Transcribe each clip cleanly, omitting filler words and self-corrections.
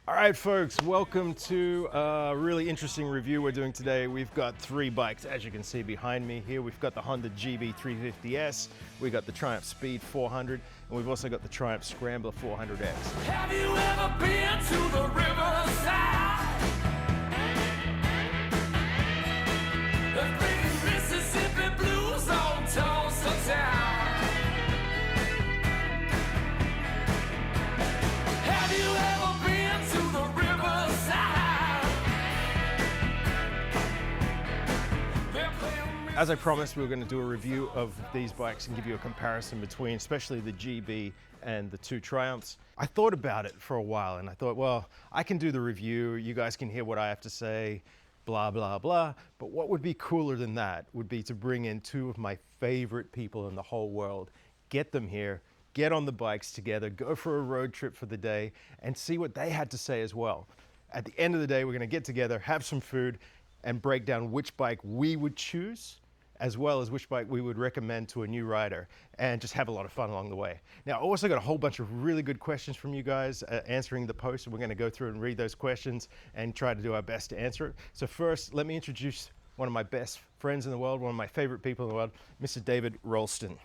All right, folks, welcome to a really interesting review we're doing today. We've got three bikes, as you can see behind me here. We've got the Honda GB350S, we've got the Triumph Speed 400, and we've also got the Triumph Scrambler 400X. Have you ever been to the riverside? The big Mississippi blues on Tulsa town. Have you ever been to the riverside? They're playing. As I promised, we were going to do a review of these bikes and give you a comparison between, especially the GB and the two Triumphs. I thought about it for a while and I thought, well, I can do the review, you guys can hear what I have to say, blah, blah, blah. But what would be cooler than that would be to bring in two of my favorite people in the whole world, get them here, get on the bikes together, go for a road trip for the day, and see what they had to say as well. At the end of the day, we're gonna get together, have some food, and break down which bike we would choose, as well as which bike we would recommend to a new rider, and just have a lot of fun along the way. Now, I also got a whole bunch of really good questions from you guys answering the post, and we're gonna go through and read those questions and try to do our best to answer it. So first, let me introduce one of my best friends in the world, one of my favorite people in the world, Mr. David Ralston.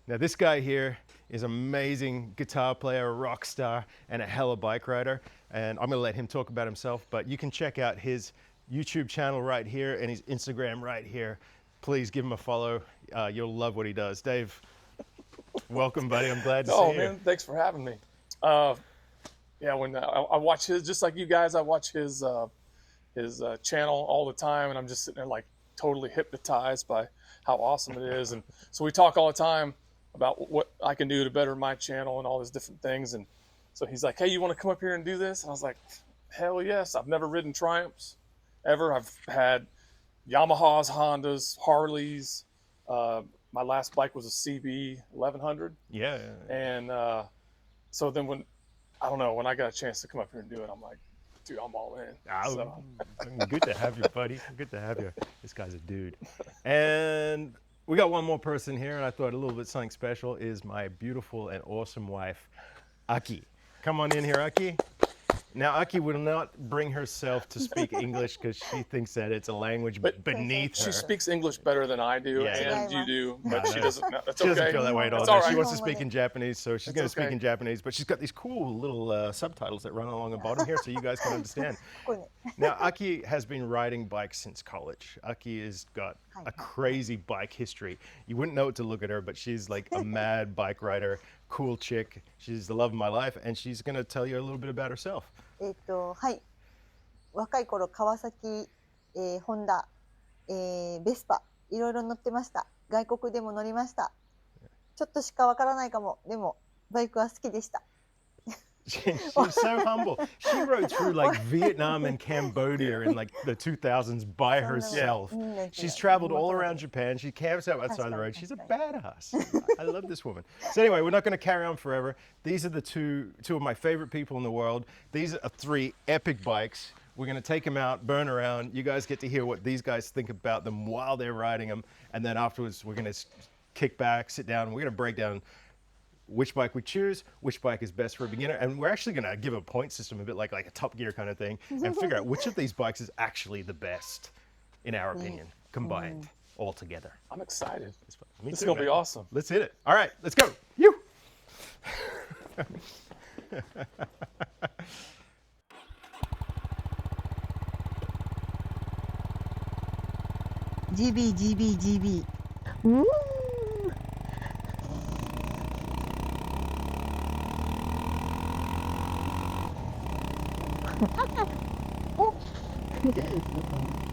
Now this guy here is an amazing guitar player, a rock star, and a hella bike rider. And I'm gonna let him talk about himself, but you can check out his YouTube channel right here and his Instagram right here. Please give him a follow. You'll love what he does. Dave, welcome, buddy. I'm glad to see you. Oh man, thanks for having me. Yeah, when I watch his, just like you guys, I watch his channel all the time, and I'm just sitting there like totally hypnotized by how awesome it is. And so we talk all the time about what I can do to better my channel and all these different things. And so he's like, "Hey, you want to come up here and do this?" And I was like, "Hell yes!" I've never ridden Triumphs ever. I've had Yamahas, Hondas, Harleys. My last bike was a CB 1100. Yeah. And so then when I got a chance to come up here and do it, I'm like, dude, I'm all in. So. Good to have you, buddy. Good to have you. This guy's a dude. And we got one more person here, and I thought a little bit something special is my beautiful and awesome wife, Aki. Come on in here, Aki. Now, Aki will not bring herself to speak English because she thinks that it's a language beneath her. She speaks English better than I do, and you do, but she doesn't know. That's She okay. doesn't feel that way at all. It's all right. She wants to speak in Japanese, so she's going to speak okay. in Japanese, but she's got these cool little subtitles that run along the bottom here so you guys can understand. Now, Aki has been riding bikes since college. Aki has got a crazy bike history. You wouldn't know it to look at her, but she's like a mad bike rider, cool chick. She's the love of my life, and she's going to tell you a little bit about herself. はい。若い頃、川崎、ホンダ、ベスパ、いろいろ乗ってました。外国でも乗りました。ちょっとしかわからないかも。でも、バイクは好きでした。 She's so humble. She rode through like Vietnam and Cambodia in like the 2000s by herself. She's traveled all around Japan. She camps out outside the road. She's a badass. I love this woman. So anyway, we're not going to carry on forever. These are the two of my favorite people in the world. These are three epic bikes. We're going to take them out, burn around. You guys get to hear what these guys think about them while they're riding them. And then afterwards, we're going to kick back, sit down, and we're going to break down which bike we choose, which bike is best for a beginner, and we're actually going to give a point system, a bit like a Top Gear kind of thing, and figure out which of these bikes is actually the best, in our opinion, combined, all together. I'm excited. Me This is too, going to man. be awesome. Let's hit it. All right, let's go. You. GB。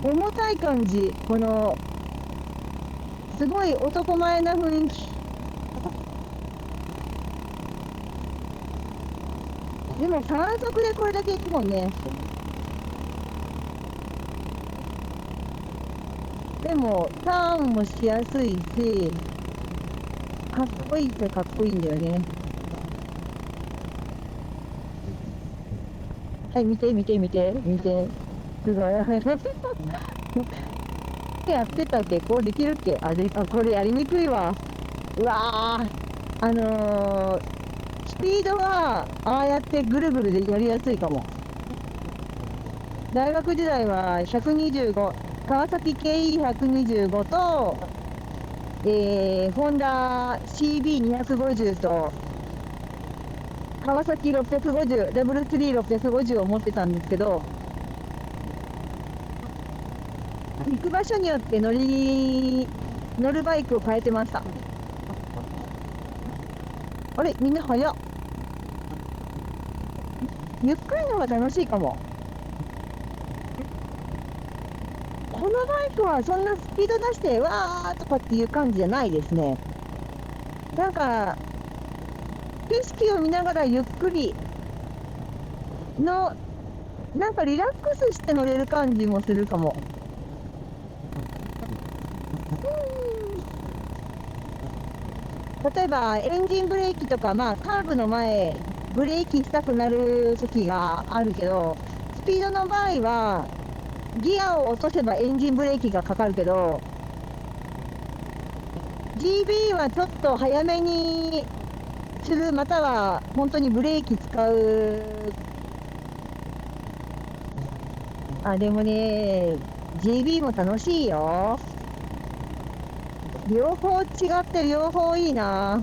重たい感じ、このすごい男前な雰囲気。でも3速でこれだけ行くもんね。でもターンもしやすいし、かっこいいってかっこいいんだよね。はい、見て。すごい。やってたっけ？こうできるっけ？これやりにくいわ。うわー。スピードはああやってぐるぐるでやりやすいかも。大学時代は125、川崎 KE125 と、ホンダ CB250 と、川崎650、W3650 を持ってたんですけど、行く場所によって乗るバイクを変えてました。あれ、みんな早っ。ゆっくりの方が楽しいかも。このバイクはそんなスピード出してわーとかっていう感じじゃないですね。なんか景色を見ながらゆっくりの、なんかリラックスして乗れる感じもするかも。例えばエンジンブレーキとか、まあカーブの前ブレーキしたくなる時があるけど、スピードの場合はギアを落とせばエンジンブレーキがかかるけど、 GB はちょっと早めにする、または本当にブレーキ使う。でもね、 GB も楽しいよ。両方違って両方いいな。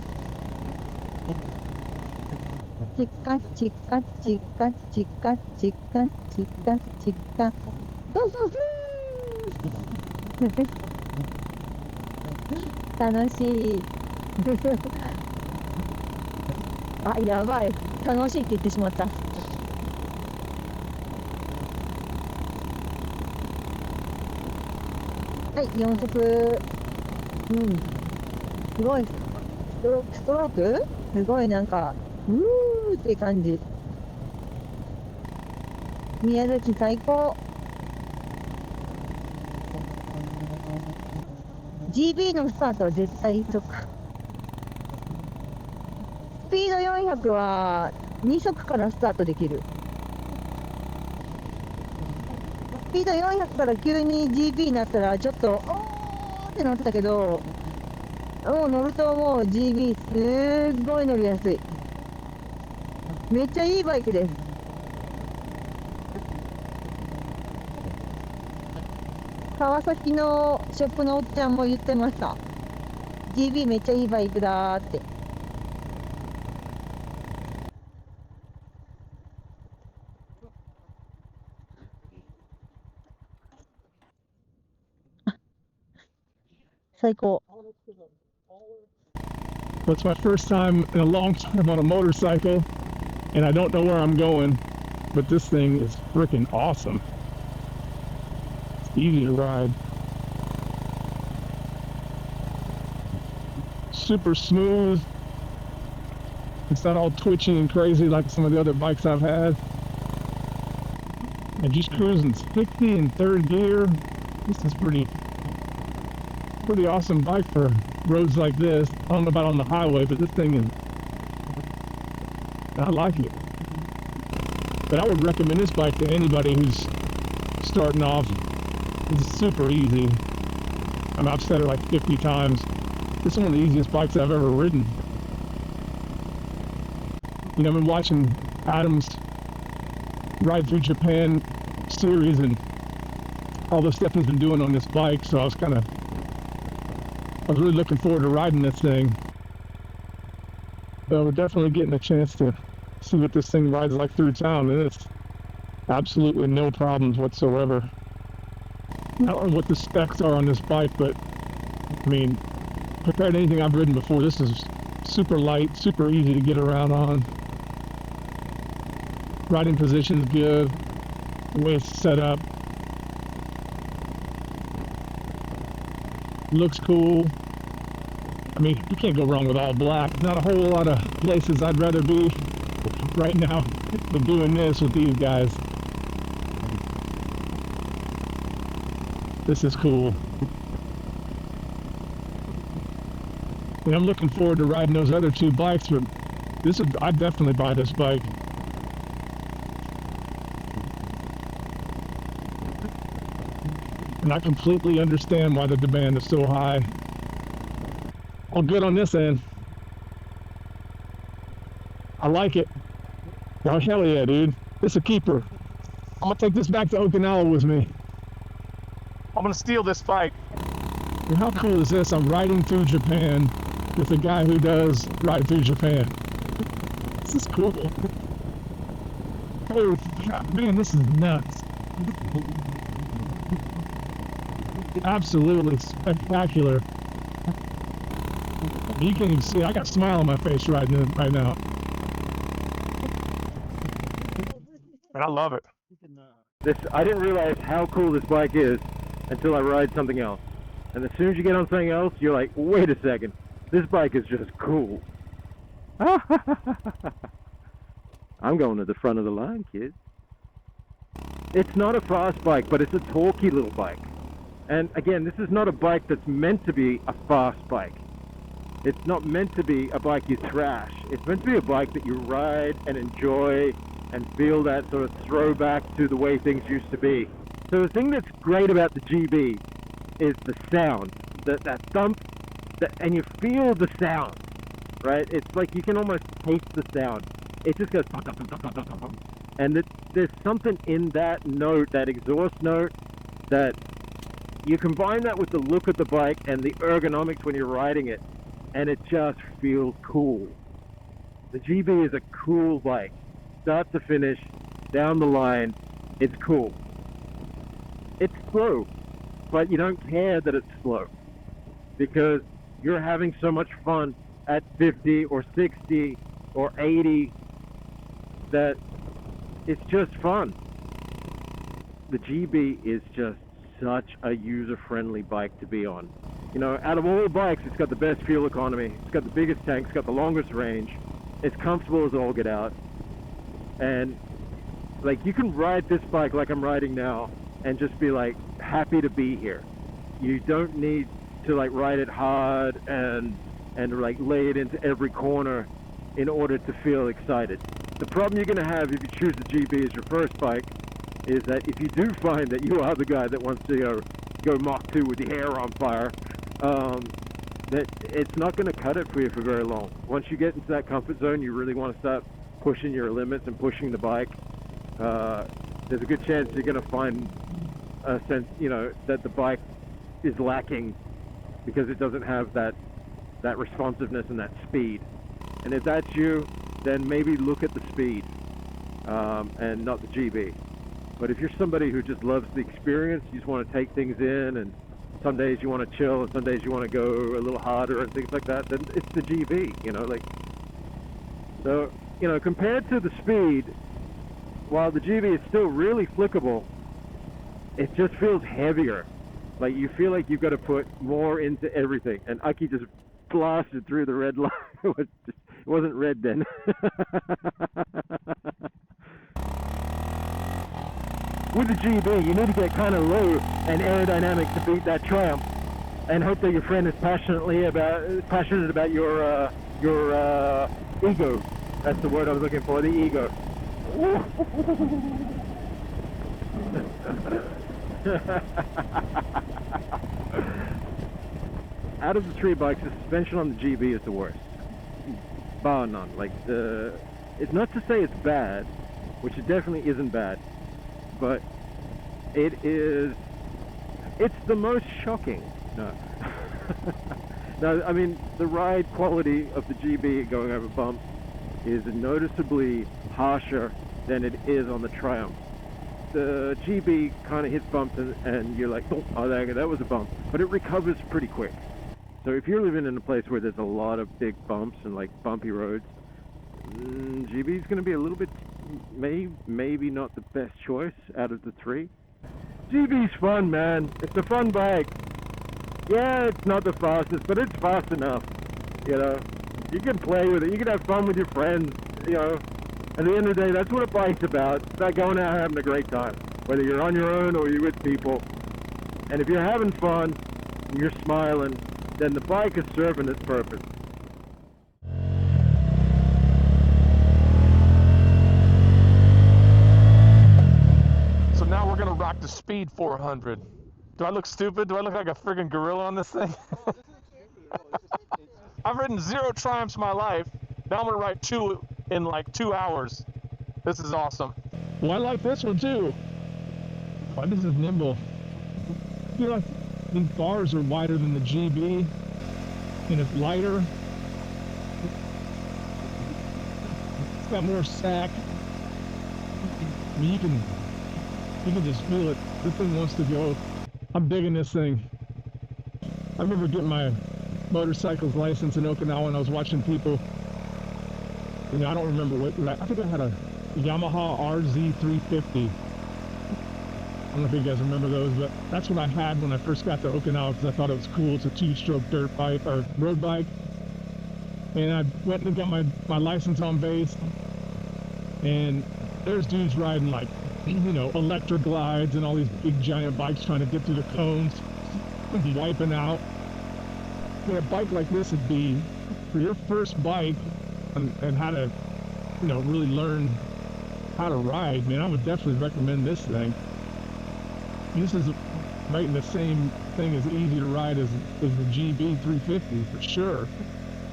チカチカチカチカチカチカチカ楽しい。やばい、楽しいって言ってしまった。はい、4速。すごい。ストロークすごい、なんかうーって感じ。宮崎最高。 GB のスタートは絶対そっか。スピード400は2速からスタートできる。スピード400から急に GB になったらちょっとおーってなってたけど、もう乗るともう GB すっごい乗りやすい。めっちゃいいバイクです。川崎のショップのおっちゃんも言ってました。 GB めっちゃいいバイクだーって。最高。 Well, it's my first time in a long time on a motorcycle, and I don't know where I'm going, but this thing is freaking awesome. It's easy to ride. Super smooth. It's not all twitchy and crazy like some of the other bikes I've had. And just cruising 60 in third gear. This is pretty awesome bike for roads like this. I don't know about on the highway, but this thing is, I like it. But I would recommend this bike to anybody who's starting off. It's super easy. I've said it like 50 times. It's one of the easiest bikes I've ever ridden. You know, I've been watching Adam's Ride Thru Japan series and all the stuff he's been doing on this bike, so I was really looking forward to riding this thing. But we're definitely getting a chance to see what this thing rides like through town, and it's absolutely no problems whatsoever. I don't know what the specs are on this bike, but I mean, compared to anything I've ridden before, this is super light, super easy to get around on. Riding position's good, the way it's set up. Looks cool. I mean, you can't go wrong with all black. Not a whole lot of places I'd rather be right now than doing this with these guys. This is cool. And I'm looking forward to riding those other two bikes, but I'd definitely buy this bike. And I completely understand why the demand is so high. All good on this end. I like it. Oh, hell yeah, dude. It's a keeper. I'm gonna take this back to Okinawa with me. I'm gonna steal this bike. Dude, how cool is this? I'm riding through Japan with a guy who does ride through Japan. This is cool. Oh, man, this is nuts. Absolutely spectacular. You can't even see it. I got a smile on my face right now. And I love it. I didn't realize how cool this bike is until I ride something else. And as soon as you get on something else, you're like, wait a second, this bike is just cool. I'm going to the front of the line, kids. It's not a fast bike, but it's a torquey little bike. And again, this is not a bike that's meant to be a fast bike. It's not meant to be a bike you thrash. It's meant to be a bike that you ride and enjoy and feel that sort of throwback to the way things used to be. So the thing that's great about the GB is the sound, that thump, and you feel the sound, right? It's like you can almost taste the sound. It just goes, and there's something in that note, that exhaust note, that you combine that with the look of the bike and the ergonomics when you're riding it, and it just feels cool. The GB is a cool bike. Start to finish, down the line, it's cool. It's slow, but you don't care that it's slow because you're having so much fun at 50 or 60 or 80 that it's just fun. The GB is just such a user-friendly bike to be on. You know, out of all the bikes, it's got the best fuel economy, it's got the biggest tank, it's got the longest range, it's comfortable as all get out, and like you can ride this bike like I'm riding now and just be like happy to be here. You don't need to like ride it hard and like lay it into every corner in order to feel excited. The problem you're going to have if you choose the GB as your first bike is that if you do find that you are the guy that wants to go Mach 2 with your hair on fire, that it's not going to cut it for you for very long. Once you get into that comfort zone, you really want to start pushing your limits and pushing the bike. There's a good chance you're going to find a sense, you know, that the bike is lacking because it doesn't have that responsiveness and that speed. And if that's you, then maybe look at the speed and not the GB. But if you're somebody who just loves the experience, you just want to take things in, and some days you want to chill and some days you want to go a little harder and things like that, then it's the GB, you know, like. So, you know, compared to the speed, while the GB is still really flickable, it just feels heavier. Like you feel like you've got to put more into everything. And Aki just blasted through the red line. It wasn't red then. With the GB, you need to get kind of low and aerodynamic to beat that Triumph, and hope that your friend is passionate about your ego. That's the word I was looking for, the ego. Out of the three bikes, the suspension on the GB is the worst, bar none. Like it's not to say it's bad, which it definitely isn't bad, but it's the most shocking. No. No, I mean, the ride quality of the GB going over bumps is noticeably harsher than it is on the Triumph. The GB kind of hits bumps and you're like, oh, that was a bump, but it recovers pretty quick. So if you're living in a place where there's a lot of big bumps and like bumpy roads, GB is going to be a little bit, maybe not the best choice out of the three. GB's fun, man. It's a fun bike. Yeah, it's not the fastest, but it's fast enough. You know, you can play with it. You can have fun with your friends. You know, at the end of the day, that's what a bike's about. It's about going out and having a great time, whether you're on your own or you're with people. And if you're having fun and you're smiling, then the bike is serving its purpose. So now we're gonna rock the Speed 400. Do I look stupid? Do I look like a friggin' gorilla on this thing? I've ridden 0 Triumphs in my life. Now I'm gonna ride 2 in like 2 hours. This is awesome. Well, I like this one too. Why this is nimble. I feel like these bars are wider than the GB, and it's lighter. It's got more sack. I mean, you can just feel it. This thing wants to go. I'm digging this thing. I remember getting my motorcycles license in Okinawa, and I was watching people. You know, I don't remember what. I think I had a Yamaha RZ350. I don't know if you guys remember those, but that's what I had when I first got to Okinawa because I thought it was cool. It's a 2-stroke dirt bike or road bike. And I went and got my license on base. And there's dudes riding like, you know, electric glides and all these big giant bikes trying to get through the cones, wiping out. I mean, a bike like this would be for your first bike and how to, you know, really learn how to ride. Man, I would definitely recommend this thing. This is right in the same thing as easy to ride as the GB350 for sure.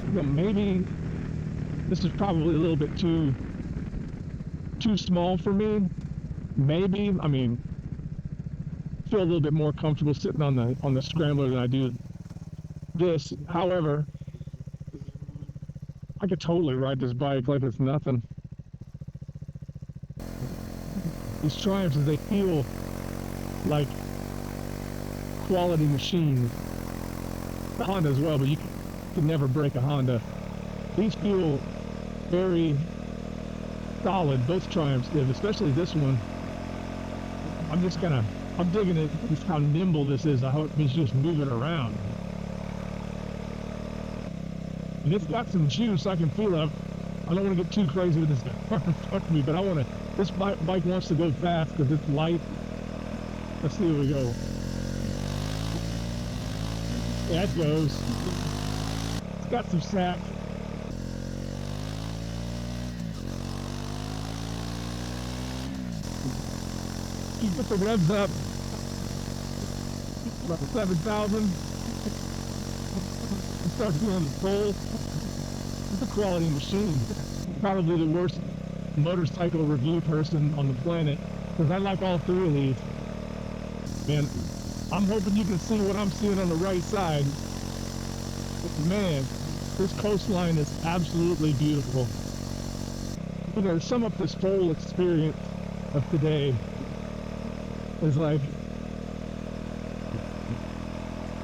You know, maybe this is probably a little bit too small for me. Maybe, I mean, I feel a little bit more comfortable sitting on the Scrambler than I do this. However, I could totally ride this bike like it's nothing. These Triumphs, they feel like quality machines. The Honda as well, but you can never break a Honda. These feel very solid, both Triumphs did, especially this one. I'm digging it, just how nimble this is. I hope it's just moving around. And it's got some juice, I can feel it. I don't want to get too crazy with this car in front of me, but this bike wants to go fast because it's light. Let's see where we go. Yeah, it goes. It's got some sack. You put the revs up about 7,000. You start feeling the pull. It's a quality machine. Probably the worst motorcycle review person on the planet because I like all three of these. Man, I'm hoping you can see what I'm seeing on the right side. Man, this coastline is absolutely beautiful. You know, to sum up this whole experience of today is like,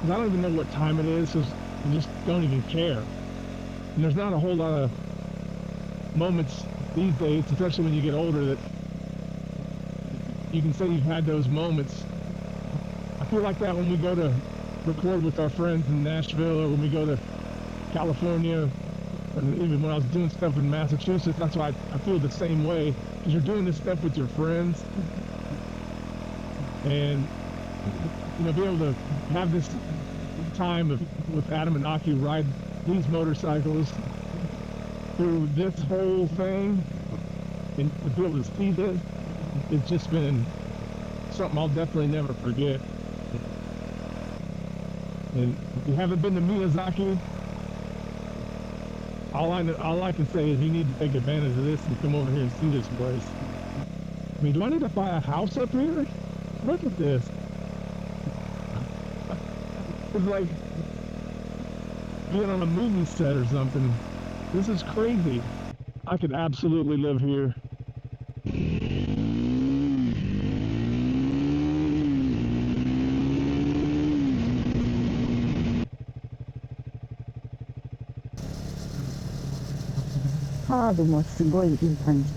I don't even know what time it is, so I just don't even care. And there's not a whole lot of moments these days, especially when you get older, that you can say you've had those moments. I feel like that when we go to record with our friends in Nashville, or when we go to California, and even when I was doing stuff in Massachusetts. That's why I feel the same way, because you're doing this stuff with your friends, and you know, be able to have this time with Adam and Aki ride these motorcycles through this whole thing, and to be able to see this, it's just been something I'll definitely never forget. And if you haven't been to Miyazaki, all I can say is you need to take advantage of this and come over here and see this place. I mean, do I need to buy a house up here? Look at this. It's like being on a movie set or something. This is crazy. I could absolutely live here.カーブもすごいいい感じ。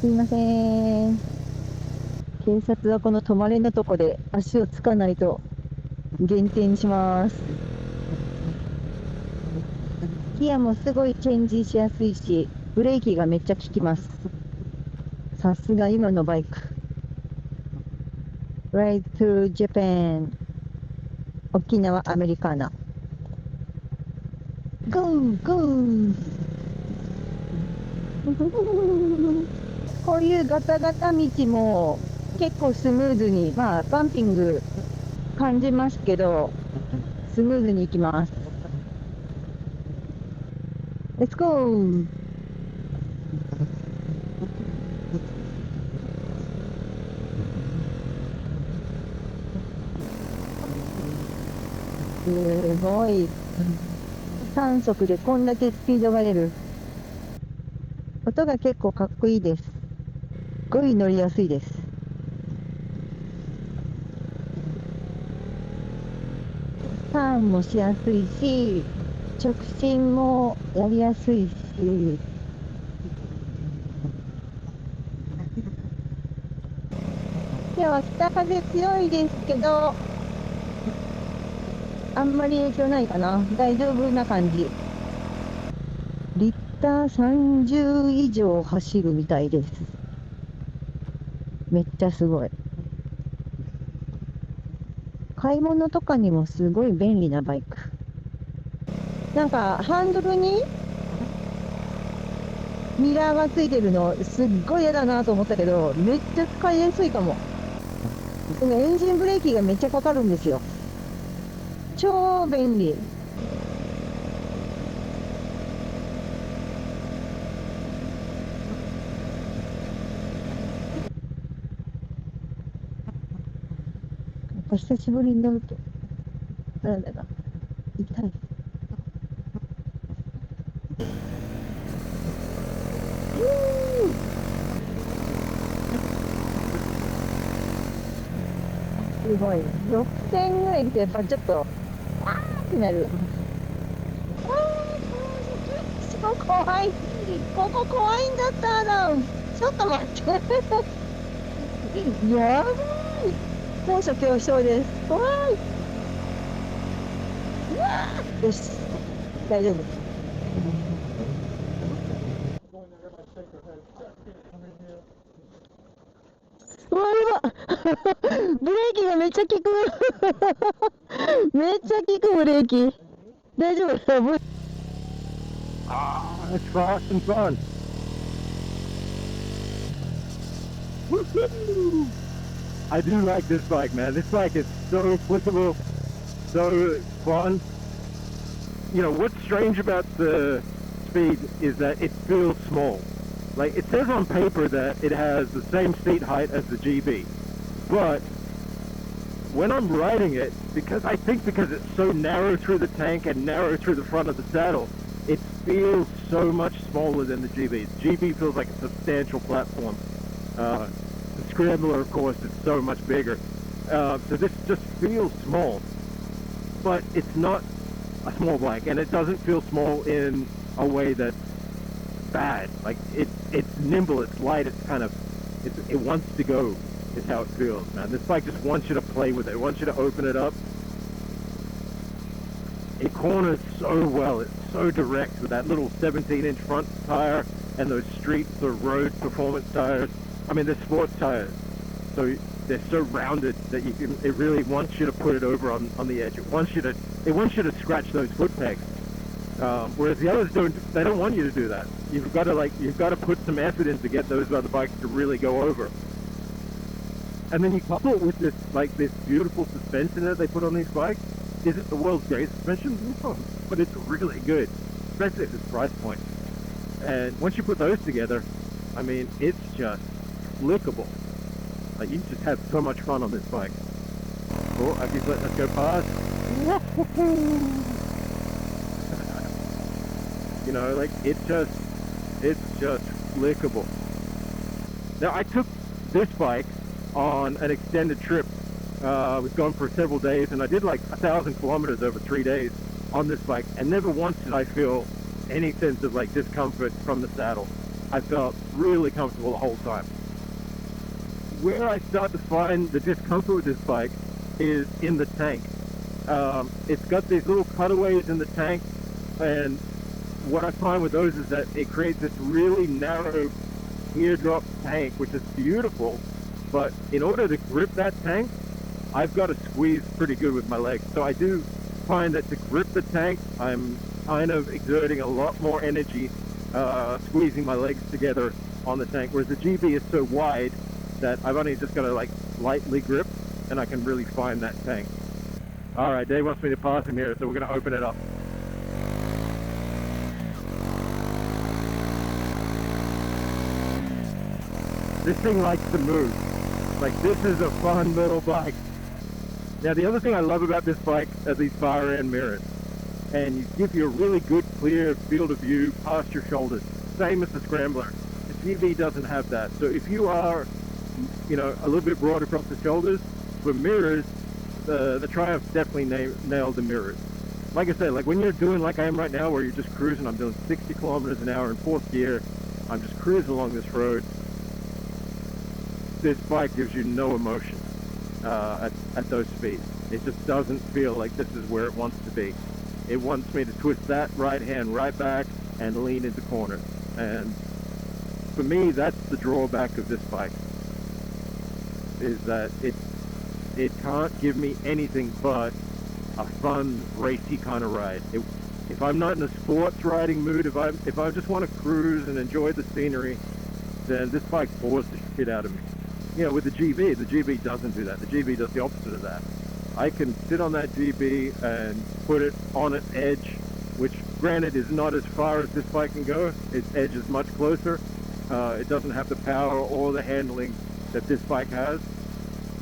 すいません。警察はこの止まれのとこで足をつかないと減点します。ギアもすごいチェンジしやすいし、ブレーキがめっちゃ効きます。さすが今のバイク。Ride Thru Japan 沖縄アメリカーナ。ゴーゴーこういうガタガタ道も結構スムーズに、まあバンピング感じますけど、スムーズに行きます。Let's go! すごい。3速でこんだけスピードが出る。音が結構かっこいいです。すごい乗りやすいです。ターンもしやすいし、直進もやりやすいし、今日は北風強いですけど、あんまり影響ないかな。大丈夫な感じ。リッター30以上走るみたいです。めっちゃすごい。買い物とかにもすごい便利なバイク。なんかハンドルにミラーがついてるのすっごい嫌だなと思ったけど、めっちゃ使いやすいかも。でもエンジンブレーキがめっちゃかかるんですよ。超便利。やっぱ久しぶりに乗るとなんだか痛い。すごい。6000ぐらいってやっぱちょっとあーってなる。怖い。ここ怖いんだったらちょっと待ってやばい。高所恐怖症です。怖い。うわーよし大丈夫。うわやばブレーキがめっちゃ効くめっちゃ効くブレーキ大丈夫。Ah, it's fast and fun. Woohoo! I do like this bike, man. This bike is so flippable, so fun. You know, what's strange about the Speed is that it feels small. Like, it says on paper that it has the same seat height as the GB. But when I'm riding it, because it's so narrow through the tank and narrow through the front of the saddle, it feels so much smaller than the GB. The GB feels like a substantial platform. The Scrambler, of course, is so much bigger. So this just feels small. But it's not a small bike, and it doesn't feel small in a way that's bad. Like, it's nimble, it's light, it wants to go, is how it feels, man. This bike just wants you to play with it. It wants you to open it up. It corners so well. It's so direct with that little 17-inch front tire and those street or road performance tires. I mean, they're sports tires, so they're so rounded that it really wants you to put it over on the edge. It wants you to scratch those foot pegs. Whereas the others they don't want you to do that. You've got to put some effort in to get those other bikes to really go over. And then you couple it with this beautiful suspension that they put on these bikes. Is it the world's greatest suspension? No, but it's really good, especially at this price point. And once you put those together, I mean, it's just flickable. Like, you just have so much fun on this bike. Oh, I keep letting us go past. You know, like, it's just flickable. Now, I took this bike on an extended trip. I was gone for several days, and I did like 1,000 kilometers over 3 days on this bike, and never once did I feel any sense of like discomfort from the saddle. I felt really comfortable the whole time. Where I start to find the discomfort with this bike is in the tank. It's got these little cutaways in the tank, and what I find with those is that it creates this really narrow teardrop tank, which is beautiful, but in order to grip that tank, I've got to squeeze pretty good with my legs. So I do find that to grip the tank, I'm kind of exerting a lot more energy, squeezing my legs together on the tank, whereas the GB is so wide that I've only just got to like lightly grip, and I can really find that tank. All right, Dave wants me to pass him here, so we're going to open it up. This thing likes to move. Like, this is a fun little bike. Now, the other thing I love about this bike are these far end mirrors. And you give you a really good, clear field of view past your shoulders. Same as the Scrambler. The GB doesn't have that. So if you are, you know, a little bit broad across the shoulders, for mirrors, the Triumph definitely nailed the mirrors. Like I said, like when you're doing like I am right now, where you're just cruising, I'm doing 60 kilometers an hour in fourth gear, I'm just cruising along this road, this bike gives you no emotion at those speeds. It just doesn't feel like this is where it wants to be. It wants me to twist that right hand right back and lean into corners. And for me, that's the drawback of this bike, is that it can't give me anything but a fun, racy kind of ride. If I'm not in a sports riding mood, if I just want to cruise and enjoy the scenery, then this bike bores the shit out of me. You know, with the GB doesn't do that. The GB does the opposite of that. I can sit on that GB and put it on its edge, which granted is not as far as this bike can go. Its edge is much closer. It doesn't have the power or the handling that this bike has.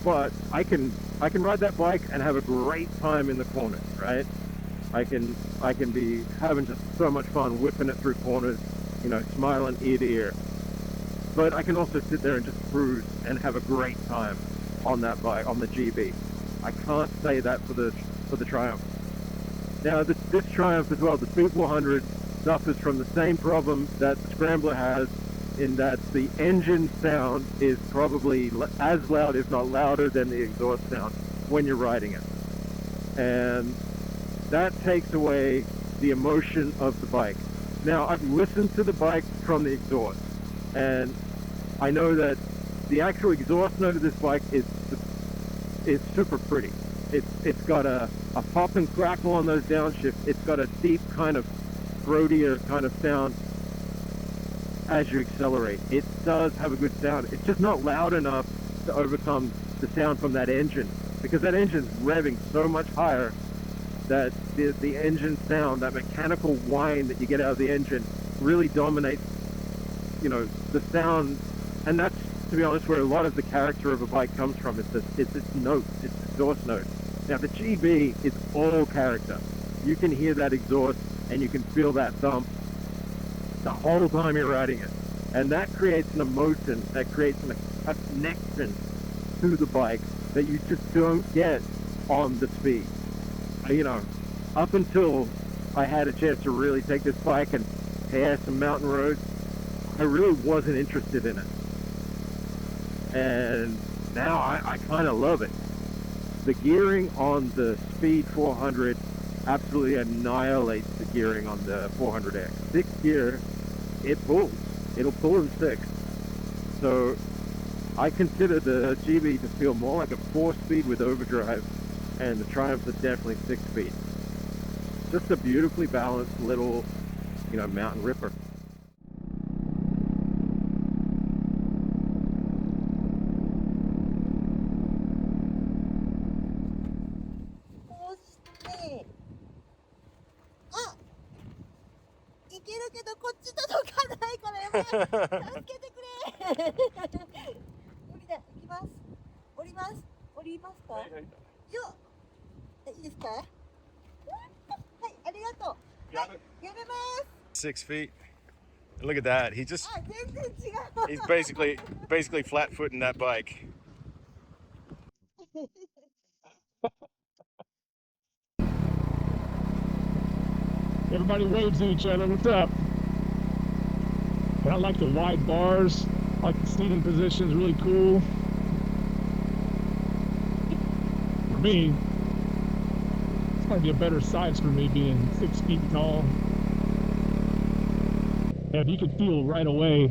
But I can ride that bike and have a great time in the corners, right? I can be having just so much fun whipping it through corners, you know, smiling ear to ear. But I can also sit there and just cruise and have a great time on that bike, on the GB. I can't say that for the Triumph. Now this Triumph as well, the Speed 400, suffers from the same problem that the Scrambler has, in that the engine sound is probably as loud, if not louder, than the exhaust sound when you're riding it. And that takes away the emotion of the bike. Now, I've listened to the bike from the exhaust, and I know that the actual exhaust note of this bike is super pretty. It's got a pop and crackle on those downshifts. It's got a deep kind of throatier kind of sound as you accelerate. It does have a good sound. It's just not loud enough to overcome the sound from that engine, because that engine's revving so much higher that the engine sound, that mechanical whine that you get out of the engine, really dominates, you know, the sound. And that's, to be honest, where a lot of the character of a bike comes from. It's its note, its exhaust note. Now the GB is all character. You can hear that exhaust and you can feel that thump the whole time you're riding it. And that creates an emotion, that creates a connection to the bike that you just don't get on the Speed. You know, up until I had a chance to really take this bike and pass some mountain roads, I really wasn't interested in it. And now I kind of love it. The gearing on the Speed 400 absolutely annihilates the gearing on the 400X. Sixth gear, it pulls. It'll pull in sixth. So I consider the GB to feel more like a 4-speed with overdrive, and the Triumphs are definitely 6-speed. Just a beautifully balanced little, you know, mountain ripper. Yo! いいですか？はい、ありがとう。はい、やめます。 6 feet. And look at that. He just, あ、全然違う。 he's basically flat footing that bike. Everybody waves at each other. What's up? And I like the wide bars. I like the seating positions, really cool. For me, it's going to be a better size for me, being 6 feet tall. And you can feel right away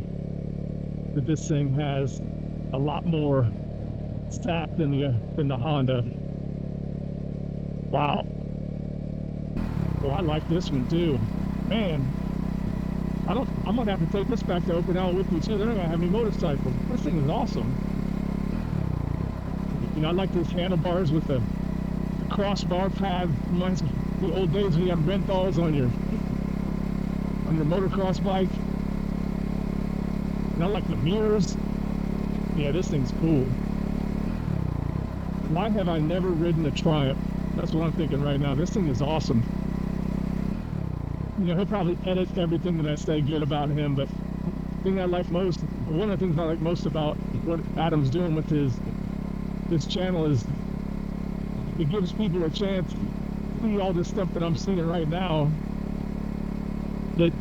that this thing has a lot more stack than the Honda. Wow. Well, I like this one too. Man, I'm gonna have to take this back to Okinawa with me too. They're not gonna have any motorcycles. This thing is awesome. You know, I like those handlebars with the crossbar pad. Reminds me of the old days when you had Rentals on your motocross bike. And I like the mirrors. Yeah, this thing's cool. Why have I never ridden a Triumph? That's what I'm thinking right now. This thing is awesome. You know, he'll probably edit everything that I say good about him, but the thing I like most, one of the things I like most about what Adam's doing with his channel is it gives people a chance to see all this stuff that I'm seeing right now that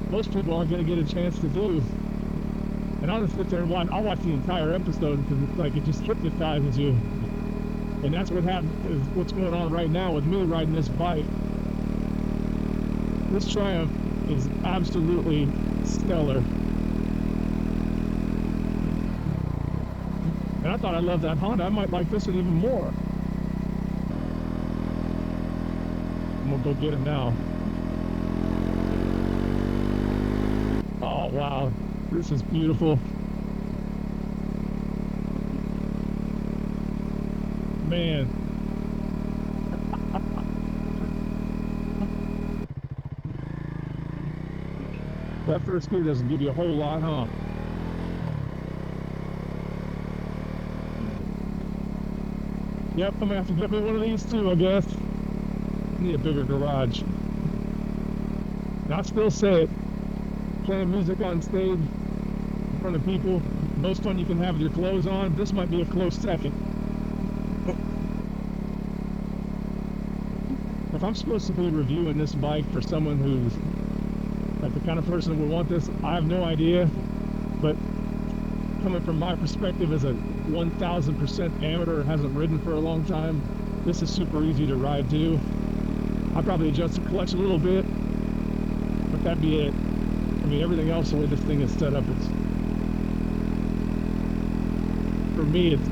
most people aren't going to get a chance to do. And I'll just sit there and I'll watch the entire episode because it's like it just hypnotizes you. And that's what happens, is what's going on right now with me riding this bike. This Triumph is absolutely stellar. And I thought I loved that Honda. I might like this one even more. I'm gonna go get it now. Oh wow, this is beautiful. Man. That first gear doesn't give you a whole lot, huh? Yep, I'm gonna have to get me one of these too, I guess. Need a bigger garage. And I still say it, playing music on stage in front of people, most fun you can have with your clothes on. This might be a close second. If I'm supposed to be reviewing this bike for someone who's like the kind of person who would want this, I have no idea. But coming from my perspective as a 1000% amateur and hasn't ridden for a long time, this is super easy to ride too. I'll probably adjust the clutch a little bit, but that'd be it. I mean, everything else, the way this thing is set up, it's, for me, it's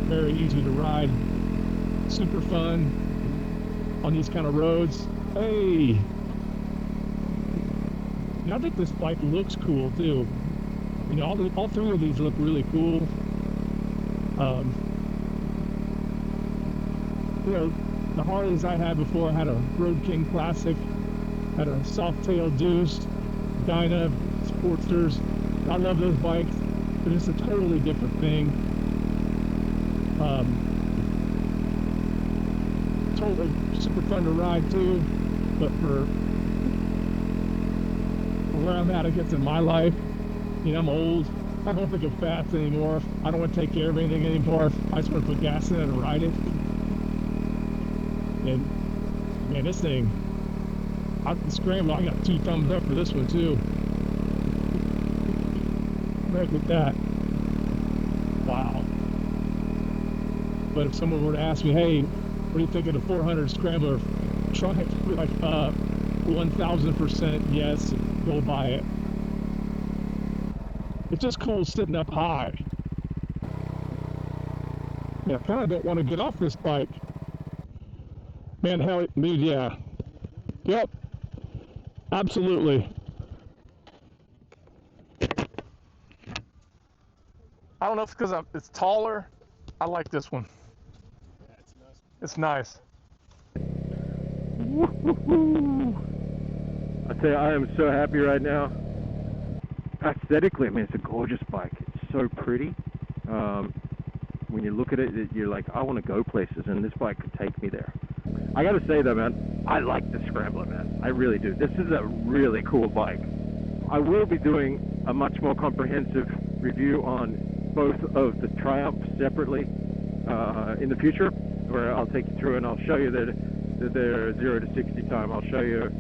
very easy to ride. Super fun on these kind of roads. Hey! And I think this bike looks cool too. You know, all three of these look really cool. You know, the Harleys I had before, I had a Road King Classic, had a Softail Deuce, Dyna, Sportsters. I love those bikes, but it's a totally different thing. Totally super fun to ride too, but for where I'm at, I guess, in my life, you know, I'm old. I don't think I'm fast anymore. I don't want to take care of anything anymore. I just want to put gas in it and ride it. And man, this thing, the Scrambler, I got 2 thumbs up for this one too. Look at that. Wow. But if someone were to ask me, hey, what do you think of the 400 Scrambler? Try it. I'd be like, 1000% yes, go buy it. It's just cool sitting up high. Yeah, I kind of don't want to get off this bike. Man, hell, dude, yeah. Yep. Absolutely. I don't know if it's because it's taller. I like this one. Yeah, it's nice. It's nice. Woo-hoo-hoo. I tell you, I am so happy right now. Aesthetically, I mean, it's a gorgeous bike. It's so pretty. When you look at it, you're like, I want to go places, and this bike could take me there. I gotta say though, man, I like the Scrambler, man. I really do. This is a really cool bike. I will be doing a much more comprehensive review on both of the Triumphs separately in the future, where I'll take you through and I'll show you their 0 to 60 time. I'll show you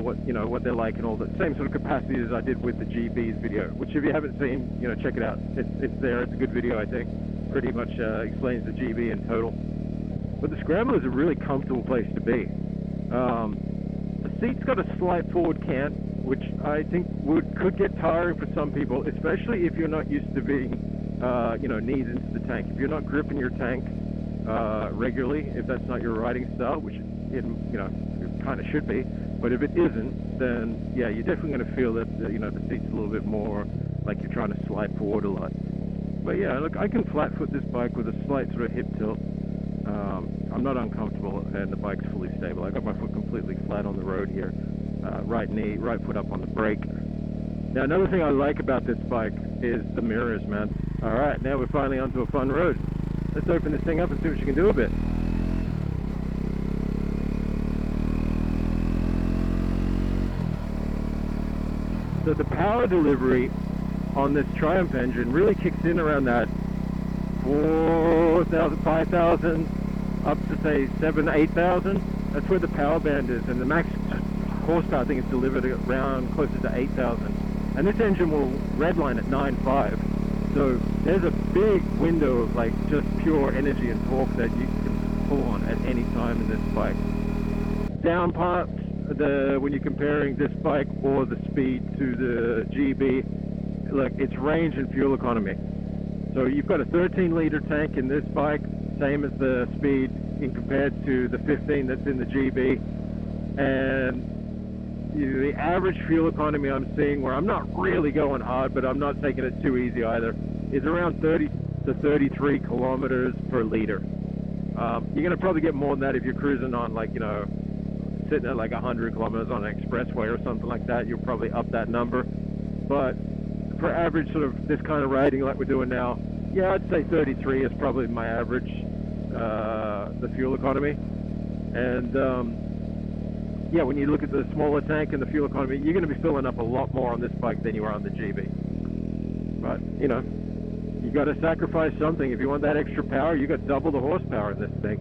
what they're like and all that same sort of capacity as I did with the GB's video, which if you haven't seen, you know, check it out. It's there. It's a good video, I think. Pretty much explains the GB in total. But the Scrambler is a really comfortable place to be. The seat's got a slight forward cant, which I think could get tiring for some people, especially if you're not used to being, knees into the tank. If you're not gripping your tank regularly, if that's not your riding style, which it kind of should be. But if it isn't, then yeah, you're definitely going to feel that the seat's a little bit more like you're trying to slide forward a lot. But yeah, look, I can flat foot this bike with a slight sort of hip tilt. I'm not uncomfortable, and the bike's fully stable. I got my foot completely flat on the road here. Right knee, right foot up on the brake. Now, another thing I like about this bike is the mirrors, man. All right, now we're finally onto a fun road. Let's open this thing up and see what you can do a bit. So the power delivery on this Triumph engine really kicks in around that 4,000, 5,000, up to say 7,000, 8,000. That's where the power band is, and the max horsepower I think is delivered around closer to 8,000. And this engine will redline at 9.5. So there's a big window of like just pure energy and torque that you can pull on at any time in this bike. Down parts, when you're comparing this bike or the speed to the GB, look, it's range and fuel economy. So you've got a 13-liter tank in this bike, same as the speed in compared to the 15 that's in the GB. And the average fuel economy I'm seeing, where I'm not really going hard, but I'm not taking it too easy either, is around 30 to 33 kilometers per liter. You're going to probably get more than that if you're cruising on, like, you know, sitting at like 100 kilometers on an expressway or something like that. You'll probably up that number. But for average sort of this kind of riding like we're doing now, yeah, I'd say 33 is probably my average, the fuel economy. And yeah, when you look at the smaller tank and the fuel economy, you're going to be filling up a lot more on this bike than you are on the GB. But, you know, you got to sacrifice something. If you want that extra power, you got double the horsepower in this thing.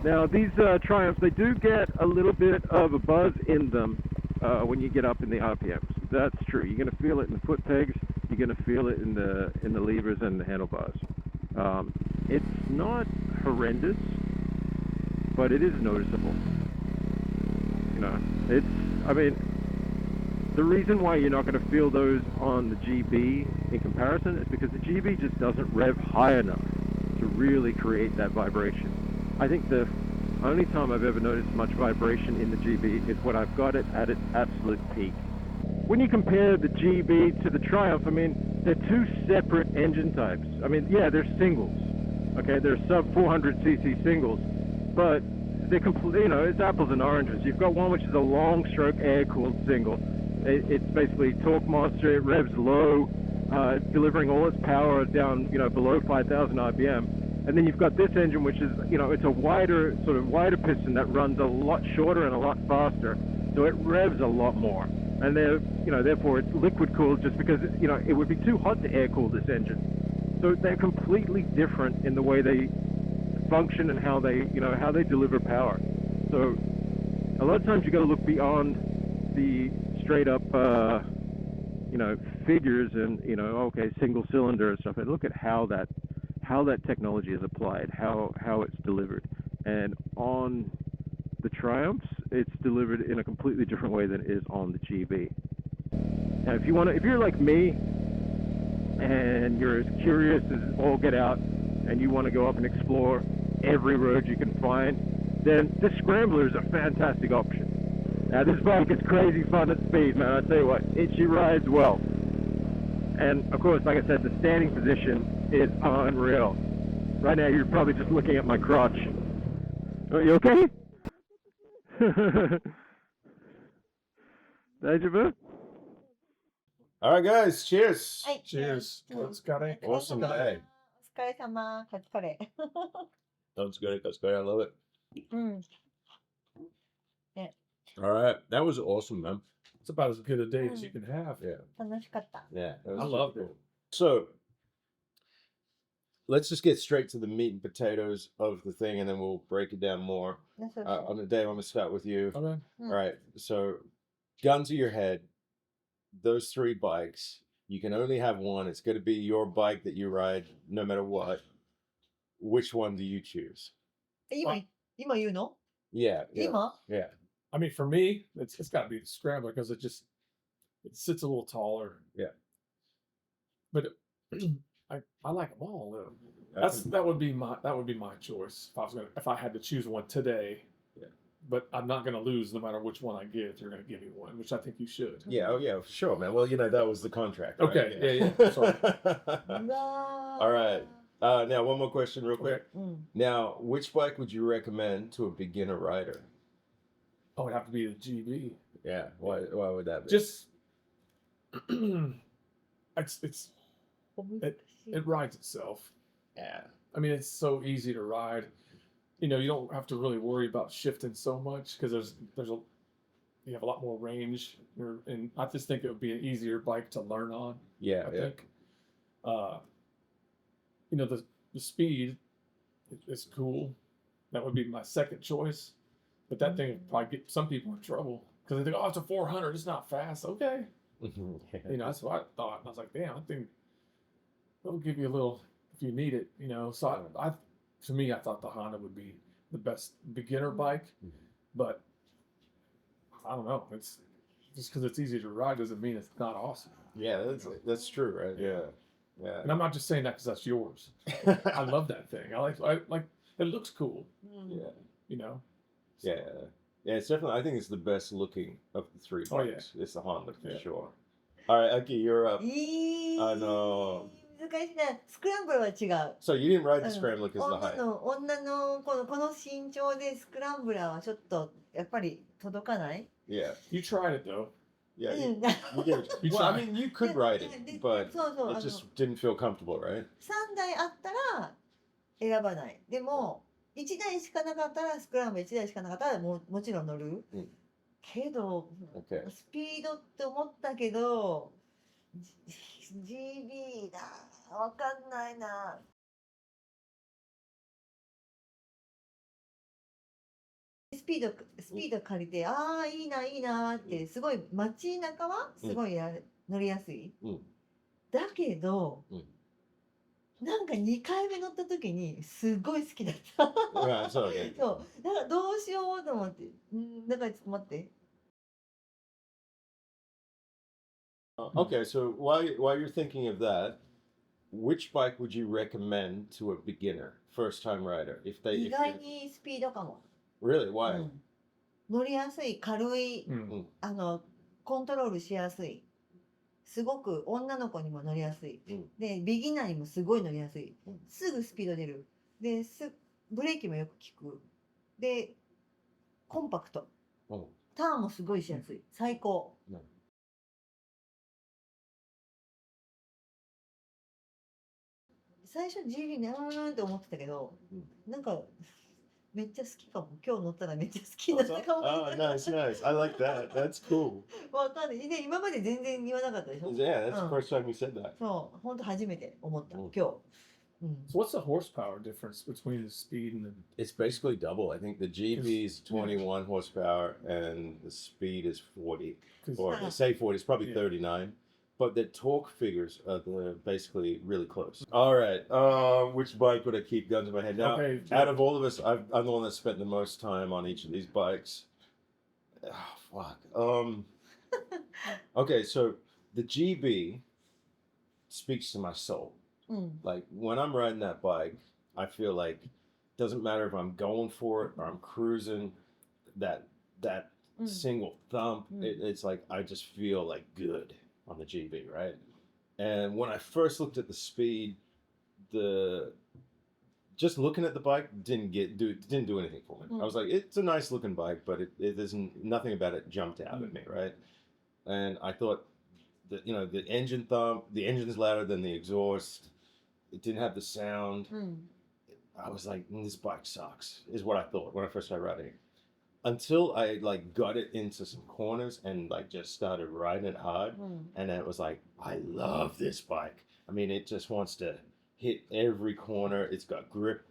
Now, these Triumphs, they do get a little bit of a buzz in them when you get up in the RPMs. That's true. You're going to feel it in the foot pegs. You're going to feel it in the levers and the handlebars. It's not horrendous, but it is noticeable. You know, I mean, the reason why you're not going to feel those on the GB in comparison is because the GB just doesn't rev high enough to really create that vibration. I think the only time I've ever noticed much vibration in the GB is when I've got it at its absolute peak. When you compare the GB to the Triumph, I mean, they're two separate engine types. I mean, yeah, they're singles. Okay, they're sub 400cc singles, but they're complete, you know, it's apples and oranges. You've got one which is a long stroke air-cooled single. It's basically torque monster. It revs low, delivering all its power down, you know, below 5,000 RPM. And then you've got this engine, which is, you know, it's a wider piston that runs a lot shorter and a lot faster, so it revs a lot more. And they're, you know, therefore it's liquid cooled, just because, you know, it would be too hot to air cool this engine. So they're completely different in the way they function and how they, you know, how they deliver power. So a lot of times you got to look beyond the straight up, you know, figures and, you know, okay, single cylinder and stuff, and look at how that technology is applied, how it's delivered. And on the Triumphs, it's delivered in a completely different way than it is on the GB. Now, if you're like me and you're as curious as all get out, and you want to go up and explore every road you can find, then this Scrambler is a fantastic option. Now, this bike is crazy fun at speed, man. I tell you what, she rides well. And of course, like I said, the standing position is unreal. Right now, you're probably just looking at my crotch. Are you okay? Daijoubu? All right, guys, cheers. はい。 Cheers. Let's go. Awesome day. お疲れ様。カツカレー。 That's good. That's good. I love it. うん。 All right, that was awesome, man. It's about as good a day as you can have. Yeah, 楽しかった。 yeah. That was I loved it. So, let's just get straight to the meat and potatoes of the thing, and then we'll break it down more. そうそうそう On the day, I'm gonna start with you. Okay. All right. So, gun to your head. Those three bikes. You can only have one. It's going to be your bike that you ride no matter what. Which one do you choose? 今言うの Yeah. Yeah. 今 Yeah. I mean, for me, it's got to be the Scrambler because it sits a little taller. Yeah. But I like them all. Though. That would be my choice if I had to choose one today. Yeah. But I'm not gonna lose no matter which one I get. You're gonna give me one, which I think you should. Yeah. Oh, yeah. Sure, man. Well, you know, that was the contract. Right? Okay. Yeah. Sorry. うわー All right. Now, one more question, real quick. Okay. うん。 Now, which bike would you recommend to a beginner rider? Oh, it'd have to be the GB. Yeah. Why would that be? Just it's it rides itself. Yeah. I mean, it's so easy to ride. You know, you don't have to really worry about shifting so much because you have a lot more range. And I just think it would be an easier bike to learn on. Yeah. I think. You know, the speed is cool. That would be my second choice. But that thing would probably get some people in trouble because they think, oh, it's a 400, it's not fast. Okay. You know, that's what I thought. And I was like, damn, I think it'll give you a little if you need it, you know. So to me, I thought the Honda would be the best beginner bike, but I don't know. It's just because it's easy to ride doesn't mean it's not awesome. Yeah, that's true, right? Yeah. Yeah. And I'm not just saying that because that's yours. I love that thing. I like it looks cool. Yeah. You know. Yeah. Yeah, it's definitely, I think it's the best looking of the three bikes. Oh, yeah. It's the Honda for Yeah. sure. All right, Aki, you're up. 難しいな。スクランブルは違う。 So you didn't ride the Scrambler because of the height. 女のこの身長でスクランブラーはちょっとやっぱり届かない。 Yeah. You tried it though. Yeah. う You, ん。 you gave it. You Well, I tried. mean, you could ride it, but そうそう it just didn't feel comfortable, right? 3台あったら選ばない。でも1台しかなかったらスクランブル1台しかなかったらもちろん乗る。うんけど Okay. スピードって思ったけど GB だ。わかんないな。スピード借りて、ああ、いいな、いいなって、すごい街中はすごい乗りやすい。うんだけど、うんなんか2回目乗った時にすごい好きだった。 Yeah, so okay. そう、だからどうしようと思って、だからちょっと待って。 Okay, so while you're thinking of that, which bike would you recommend to a beginner, first time rider? 意外にスピードかも。 Really? Why? うん乗りやすい、軽い、コントロールしやすい。すごく女の子にも乗りやすい。で、ビギナーにもすごい乗りやすい。すぐスピード出る。で、ブレーキもよく効く。で、コンパクト。ターンもすごいしやすい。最高。最初 GB なーって思ってたけど、なんかめっちゃ好きかも。今日乗ったらめっちゃ好きになったかも。 Oh, nice, nice. I like that. That's cool. わかんない。で、今まで全然言わなかったでしょ。 Yeah, that's the first time you said that. そう、本当初めて思った。今日。 So what's the horsepower difference between the speed and the? It's basically double. I think the GB is 21 horsepower and the speed is 40. Or they say 40, it's probably 39. But the torque figures are basically really close. All right. Which bike would I keep? Guns in my head. Now, Okay. out of all of us, I'm the one that spent the most time on each of these bikes. Oh, fuck. Okay, so the GB speaks to my soul. Like when I'm riding that bike, I feel like it doesn't matter if I'm going for it or I'm cruising. That single thump, it's like I just feel like good on the GB, right? And when I first looked at the speed, just looking at the bike didn't do anything for me. I was like, it's a nice looking bike, but nothing about it jumped out at me, right? And I thought that the engine thump, the engine's louder than the exhaust. It didn't have the sound. I was like, this bike sucks, is what I thought when I first started riding it. Until I got it into some corners and just started riding it hard, and then it was like, I love this bike. I mean, it just wants to hit every corner. It's got grip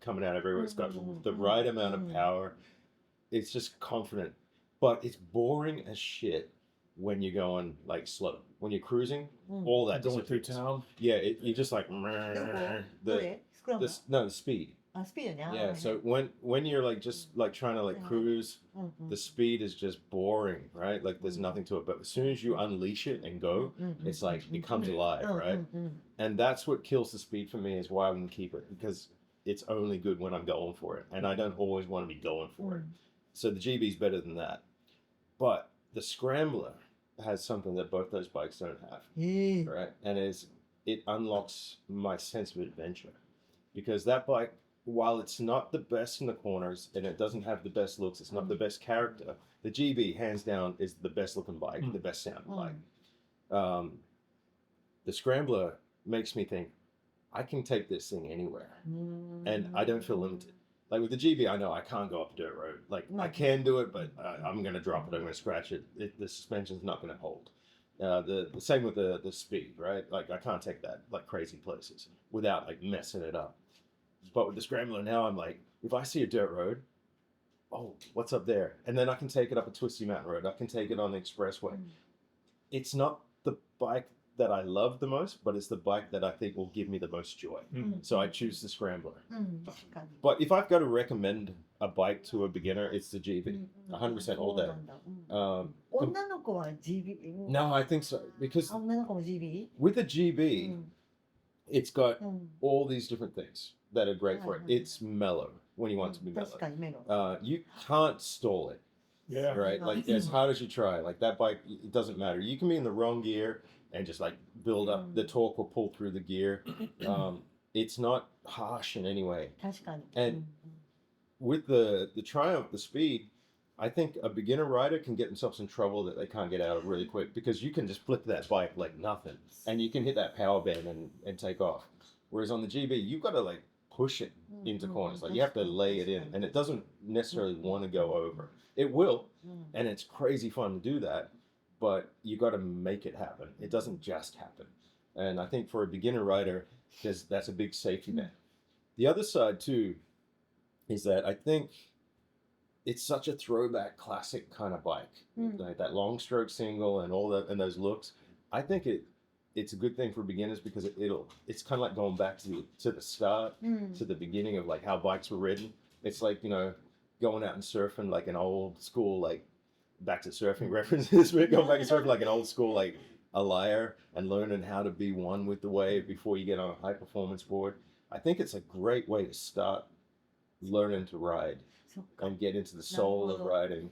coming out everywhere. It's got the right amount of power. It's just confident, but it's boring as shit when you're going slow. When you're cruising, all that Going through disappears. town. Yeah, you're just like どれ？スクランブル？ no, the speed. あ、スピードね。あー Yeah, so when you're just trying to cruise, the speed is just boring, right? Like there's nothing to it. But as soon as you unleash it and go, it's like it comes alive, right? And that's what kills the speed for me, is why I wouldn't keep it, because it's only good when I'm going for it, and I don't always want to be going for it. So the GB's better than that. But the Scrambler has something that both those bikes don't have, right? And it unlocks my sense of adventure, because that bike, while it's not the best in the corners and it doesn't have the best looks, it's not the best character, the GB hands down is the best looking bike, the best sounding bike. The Scrambler makes me think I can take this thing anywhere, and I don't feel limited. Like with the GB, I know I can't go up a dirt road. Like I can do it, but I'm going to drop it. I'm going to scratch it. The suspension's not going to hold. The same with the speed, right? Like I can't take that like crazy places without like messing it up. But with the Scrambler now, I'm like, if I see a dirt road, oh, what's up there? And then I can take it up a twisty mountain road. I can take it on the expressway. It's not the bike that I love the most, but it's the bike that I think will give me the most joy. So I choose the Scrambler. 確かに But if I've got to recommend a bike to a beginner, it's the GB. 100% all そう day. なんだ Um, 女の子は GB no, I think so. Because 女の子も GB? with the GB, it's got うん all these different things that are great for it. Right. It's mellow when you want to be 確 mellow. かにメロ You can't stall it, Yeah. right? Like as hard as you try, like that bike, it doesn't matter. You can be in the wrong gear and just like build up. The torque will pull through the gear. It's not harsh in any way. 確かに And with the Triumph, the speed, I think a beginner rider can get themselves in trouble that they can't get out of really quick because you can just flip that bike like nothing and you can hit that power band and take off. Whereas on the GB, you've got to like push it into corners. Like you have to lay it in and it doesn't necessarily want to go over. It will, and it's crazy fun to do that, but you got to make it happen. It doesn't just happen. And I think for a beginner rider, that's a big safety net. The other side too is that I think it's such a throwback classic kind of bike, like that long stroke single and all that and those looks. I think it's a good thing for beginners because it's kind of like going back to the start, to the beginning of like how bikes were ridden. It's like, you know, going out and surfing like an old school, like back to surfing references, but going back and surfing like an old school, like a liar and learning how to be one with the wave before you get on a high performance board. I think it's a great way to start learning to ride そっか and get into the soul of riding.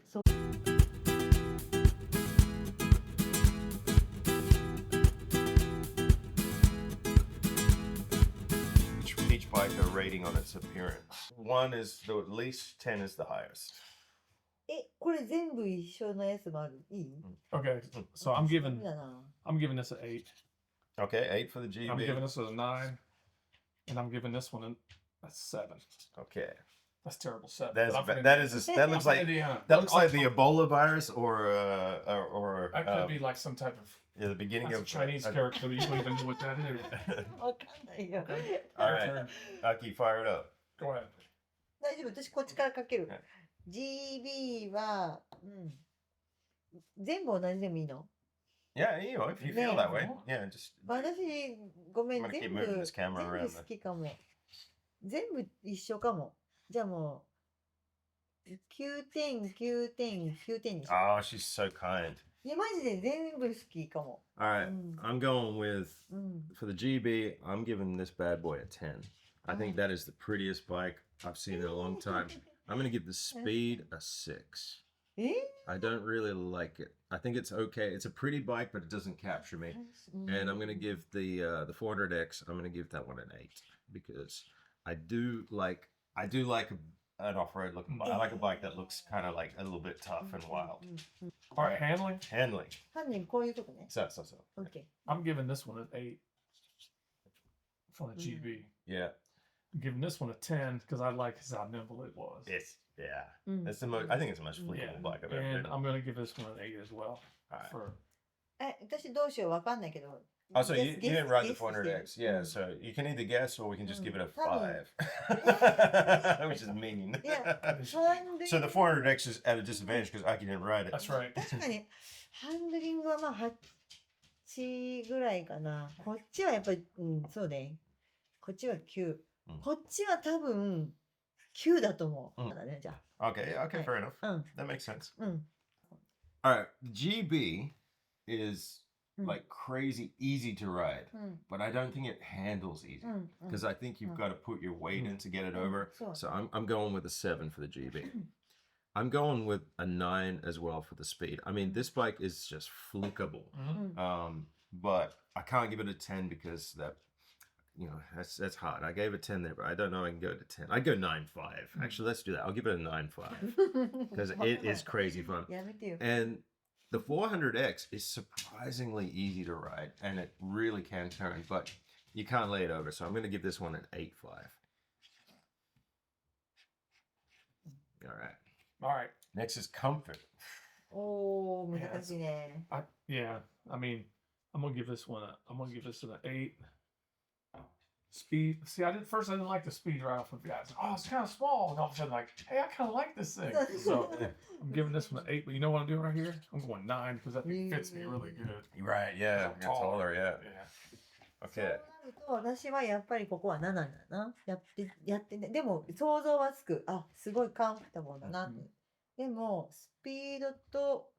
Each bike a rating on its appearance. 1 is the least, 10 is the highest. これ全部一緒のやつもあるいい Okay, so 好きだな I'm giving this an 8. Okay, 8 for the GB. I'm giving this a 9, and I'm giving this one a 7. Okay. That's terrible 7. That looks like that that looks like the Ebola virus or That could be like some type of the beginning that's a of Chinese character. You don't even know what that is. わかんないよ All right, Aki, fire it up. Go ahead. 大丈夫私こっちからかけるはい GB は全部同じでもいいの Yeah, you know, if you feel that way. Yeah, just 私ごめん I'm gonna keep 全部 moving this camera 全 around. 部好きかも全部一緒かもじゃあもう9点9点9点にしよ Oh, she's so kind. ういやマジで全部好きかも All right, I'm going with うん for the GB. I'm giving this bad boy a 10. I think that is the prettiest bike I've seen in a long time. I'm gonna give the speed a 6. え I don't really like it. I think it's okay. It's a pretty bike, but it doesn't capture me. And I'm gonna give the 400X. I'm gonna give that one an 8 because I do like an off-road looking bike. I like a bike that looks kind of like a little bit tough and wild. All right, handling. Handling. 犯人こういうとこね So. OK I'm giving this one an 8 for the GB. Yeah. I'm giving this one a 10 because I like how nimble it was. It's the most. I think it's the most flexible bike I've ever and ridden. I'm gonna give this one an 8 as well. All right. For 私どうしようわかんないけど Oh, so you didn't ride the ゲストして 400X. Yeah, so you can either guess or we can just give it a 多分 5. Which is mean. いやハンドリ So ン the グ 400X is at a disadvantage because Aki didn't ride it. that's right. 確かにハンドリングはまあ8ぐらいかなこっちはやっぱりそうねこっちは9、こっちは多分9だと思う、だねじゃ Okay, okay, fair enough. あ That makes sense. うん All right, the GB is like crazy easy to ride, but I don't think it handles easy because I think you've got to put your weight in to get it over. So I'm going with a 7 for the GB. I'm going with a 9 as well for the speed. I mean, this bike is just flickable, but I can't give it a 10 because that, you know, that's hard. I gave it 10 there, but I don't know I can go to 10. I'd go 9.5. Actually, let's do that. I'll give it a 9.5 because it is crazy fun. やめてよ And The 400X is surprisingly easy to ride, and it really can turn, but you can't lay it over. So I'm going to give this one an 8.5. All right. All right. Next is comfort. おー、難しいね。 Yeah. I mean, I'm gonna give this one an 8. Speed. See, I didn't like the speed right off the bat. Oh, it's kind of small, and all of a sudden, like, hey, I kind of like this thing. So I'm giving this one an 8. But you know what I'm doing right here? I'm going 9 because that thing fits me really good. Right, yeah. I'm taller, yeah. Yeah. そう Okay. なると、私はやっぱりここは7だな。やってね。でも、想像はつく。あ、すごいカンフタボーだなって。でも、スピードと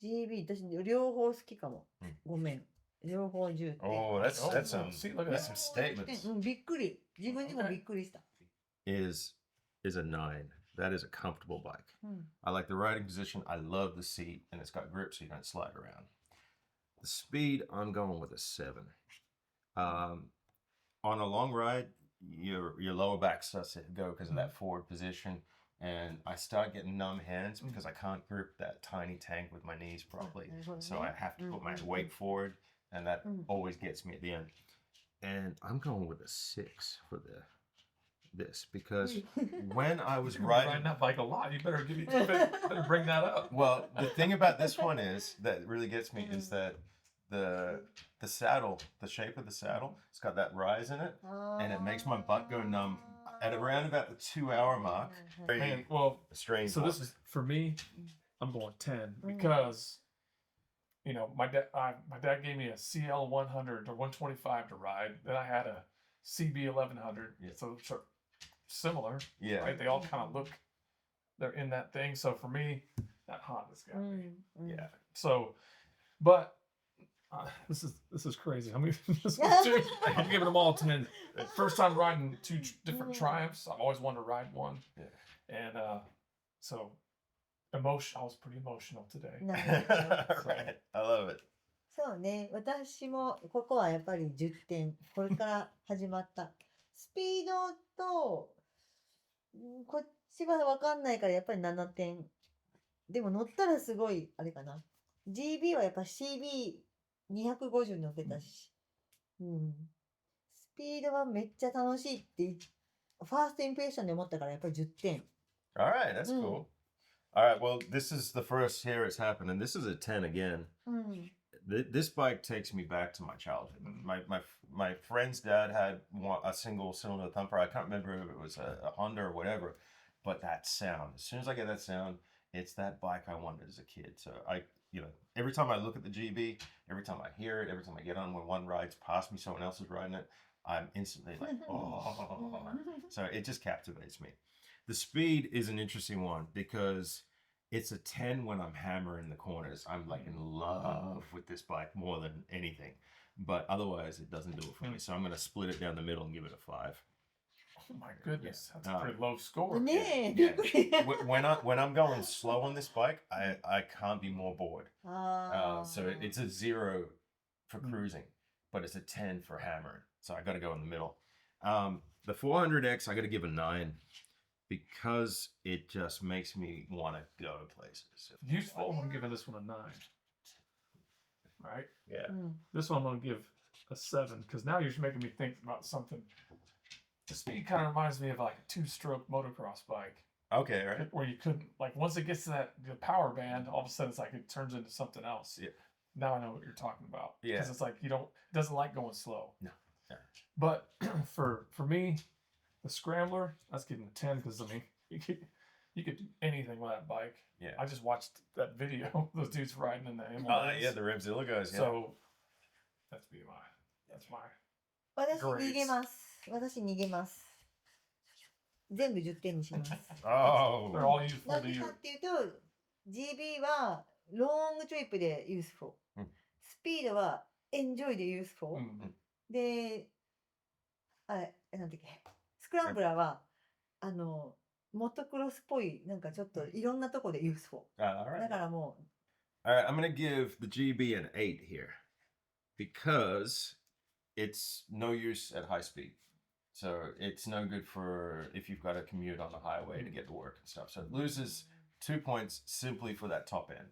GB、私、両方好きかも。ごめん。両方10点。Oh, that's some See, look at that's that. some statements. うん、びっくり。自分にもびっくりした。 Is a 9. That is a comfortable bike. うん。 I like the riding position. I love the seat, and it's got grip so you don't slide around. The speed, I'm going with a 7. On a long ride, your lower back starts to go because of that forward position, and I start getting numb hands because I can't grip that tiny tank with my knees properly. So I have to put my weight forward, and that always gets me at the end. And I'm going with a 6 for this because when I was You're riding riding, that bike a lot. You better better bring that up. well, the thing about this one is that really gets me is that the saddle, the shape of the saddle, it's got that rise in it, and it makes my butt go numb at around about the 2-hour mark. Man, well, Strange. so this is for me. I'm going 10 because, you know, my dad gave me a CL 100 or 125 to ride. Then I had a CB 1100. Yeah. So sort of similar. Yeah. Right? They all kind of look. They're in that thing. So for me, that Honda's got me. Yeah. So, but. This is crazy. I'm giving this one 2. I'm giving them all 10. First time riding 2 different Triumphs. I've always wanted to ride one. Yeah. And so I was pretty emotional today. なるほど。 Right. I love it. そうね。私もここはやっぱり10点。これから始まった。スピードと、こっちはわかんないからやっぱり7点。でも乗ったらすごい、あれかな。GB はやっぱ CB250 乗ってたし。うん。スピードはめっちゃ楽しいって、ファーストインプレッションで思ったからやっぱり10点。 All right. That's cool. All right. Well, this is the first here it's happened, and this is a 10 again. うん。 This bike takes me back to my childhood. My friend's dad had a single cylinder thumper. I can't remember if it was a Honda or whatever, but that sound. As soon as I get that sound, it's that bike I wanted as a kid. So every time I look at the GB, every time I hear it, every time I get on when one rides past me, someone else is riding it, I'm instantly like, oh. So it just captivates me. The speed is an interesting one because it's a 10 when I'm hammering the corners. I'm like in love with this bike more than anything. But otherwise, it doesn't do it for me. So I'm going to split it down the middle and give it a 5. Oh my goodness. That's a pretty low score. ねえ、びっくり。 When I'm going slow on this bike, I can't be more bored. ああ。 So it's a 0 for cruising, but it's a 10 for hammering. So I got to go in the middle. The 400X, I got to give a 9 because it just makes me want to go places. Useful. I'm giving this one a 9. Right? Yeah. This one I'm going to give a 7 because now you're making me think about something. The speed kind of reminds me of like a 2-stroke motocross bike. Okay, right. Where you couldn't, like, once it gets to the power band, all of a sudden it's like it turns into something else. Yeah. Now I know what you're talking about. Yeah. Because it's like it doesn't like going slow. No. Yeah. But for me, the Scrambler, that's getting a 10 because I mean you could do anything with that bike. Yeah. I just watched that video, those dudes riding in the MLS. Yeah, the Revzilla guys. Yeah. So that's my 私逃げます。私逃げます。全部10点にします。 Oh. they're all useful な to ぜ you. かっていうと、GB はロングトリップで useful。スピードは enjoy で useful。で、なんだっけ、スクランブラーは、モトクロスっぽい、なんかちょっといろんなとこで useful。 All right. だからもう、 All right, I'm going to give the GB an 8 here because it's no use at high speed. So it's no good for if you've got to commute on the highway to get to work and stuff. So it loses 2 points simply for that top end.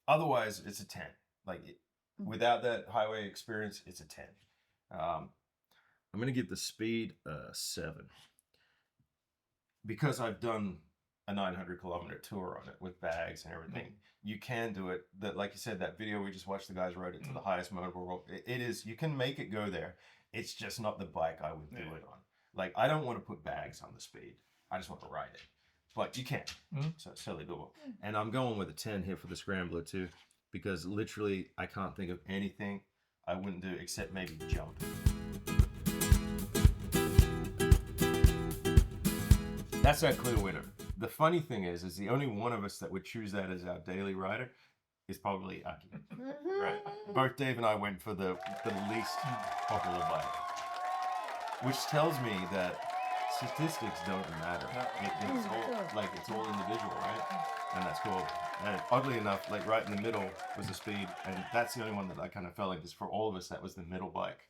Otherwise, it's a 10. Without that highway experience, it's a 10. I'm going to give the speed a 7. Because I've done a 900-kilometer tour on it with bags and everything, you can do it. That, like you said, that video we just watched, the guys rode it to the highest mobile roll. It is, you can make it go there. It's just not the bike I would do it on. Like, I don't want to put bags on the speed. I just want to ride it. But you can. So it's totally doable. And I'm going with a 10 here for the Scrambler too, because literally I can't think of anything I wouldn't do except maybe jump. That's our clear winner. The funny thing is the only one of us that would choose that as our daily rider is probably Aki. Right? Both Dave and I went for the least popular bike, which tells me that statistics don't matter. It's all individual, right? And that's cool. And oddly enough, like right in the middle was the speed, and that's the only one that I kind of felt like is for all of us. That was the middle bike,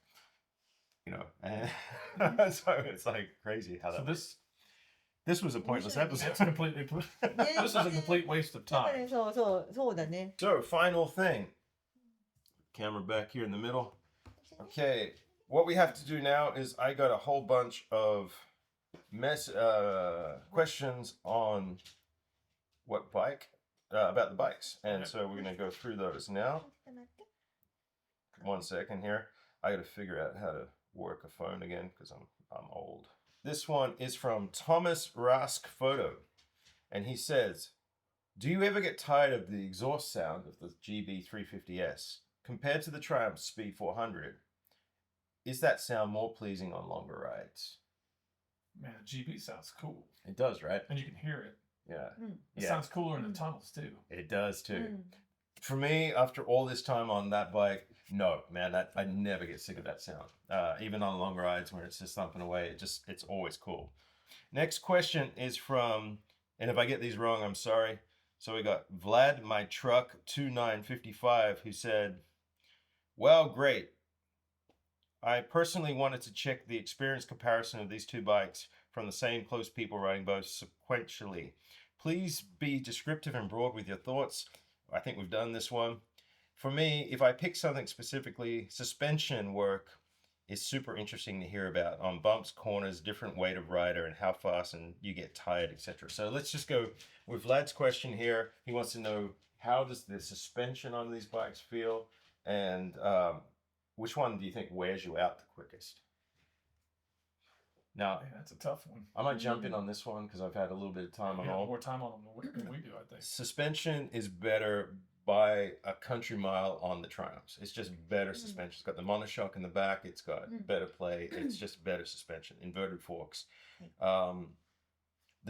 you know. And so it's like crazy how that. So this was a pointless episode. It's completely. This is a complete waste of だから time. ねそうだね。 So final thing. Camera back here in the middle. Okay, what we have to do now is I got a whole bunch of questions on what bike, about the bikes, and so we're gonna go through those now. 1 second here. I gotta figure out how to work a phone again because I'm old. This one is from Thomas Rask Photo, and he says, "Do you ever get tired of the exhaust sound of the GB350S compared to the Triumph Speed 400? Is that sound more pleasing on longer rides?" Man, GB sounds cool, It does, right? and you can hear it. Yeah. It sounds cooler in the tunnels too. It does too. For me, after all this time on that bike, no, man, I never get sick of that sound. Even on long rides when it's just thumping away, it's always cool. Next question is from, and if I get these wrong, I'm sorry. So we got Vlad, my truck 2955, who said, "Well, great. I personally wanted to check the experience comparison of these two bikes from the same close people riding both sequentially. Please be descriptive and broad with your thoughts." I think we've done this one. For me, if I pick something specifically, suspension work is super interesting to hear about on bumps, corners, different weight of rider, and how fast and you get tired, etc. So let's just go with Vlad's question here. He wants to know, how does the suspension on these bikes feel, and which one do you think wears you out the quickest? Now, Man, that's a tough one. I might jump in on this one because I've had a little bit of time on Yeah, all. more time on them than we do, I think. Suspension is better by a country mile on the Triumphs. It's just better suspension. It's got the monoshock in the back. It's got better play. It's just better suspension. Inverted forks. The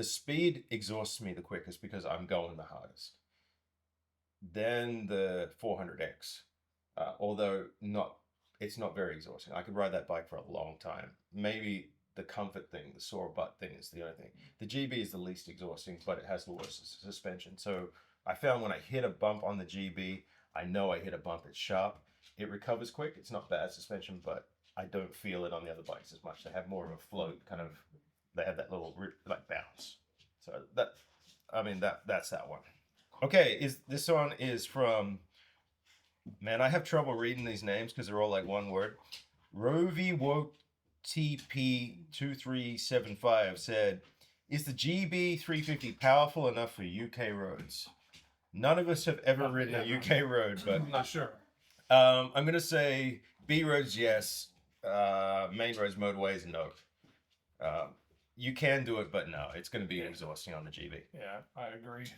speed exhausts me the quickest because I'm going the hardest. Then the 400X, although it's not very exhausting. I could ride that bike for a long time. Maybe the comfort thing, the sore butt thing is the only thing. The GB is the least exhausting, but it has the worst suspension. So I found when I hit a bump on the GB, I know I hit a bump, it's sharp. It recovers quick. It's not bad suspension, but I don't feel it on the other bikes as much. They have more of a float, kind of, they have that little like bounce. So that's that one. Okay, this one is from, man, I have trouble reading these names because they're all like one word. TP2375 said, "Is the GB350 powerful enough for UK roads?" None of us have ever ridden a UK road, but I'm not sure. I'm going to say B roads, yes. Main roads, motorways, no. You can do it, but no. It's going to be exhausting on the GB. Yeah, I agree.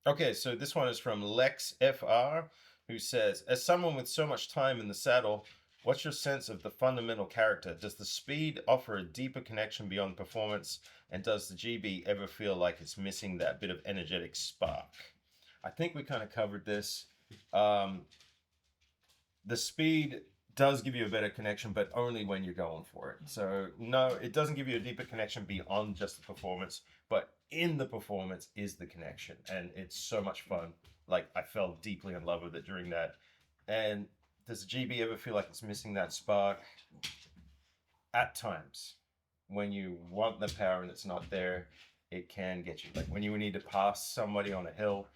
Okay, so this one is from Lex FR, who says, "As someone with so much time in the saddle, what's your sense of the fundamental character? Does the speed offer a deeper connection beyond performance? And does the GB ever feel like it's missing that bit of energetic spark?" I think we kind of covered this. The speed does give you a better connection, but only when you're going for it. So no, it doesn't give you a deeper connection beyond just the performance, but in the performance is the connection. And it's so much fun. Like, I fell deeply in love with it during that. And does the GB ever feel like it's missing that spark? At times, when you want the power and it's not there, it can get you. Like when you need to pass somebody on a hill,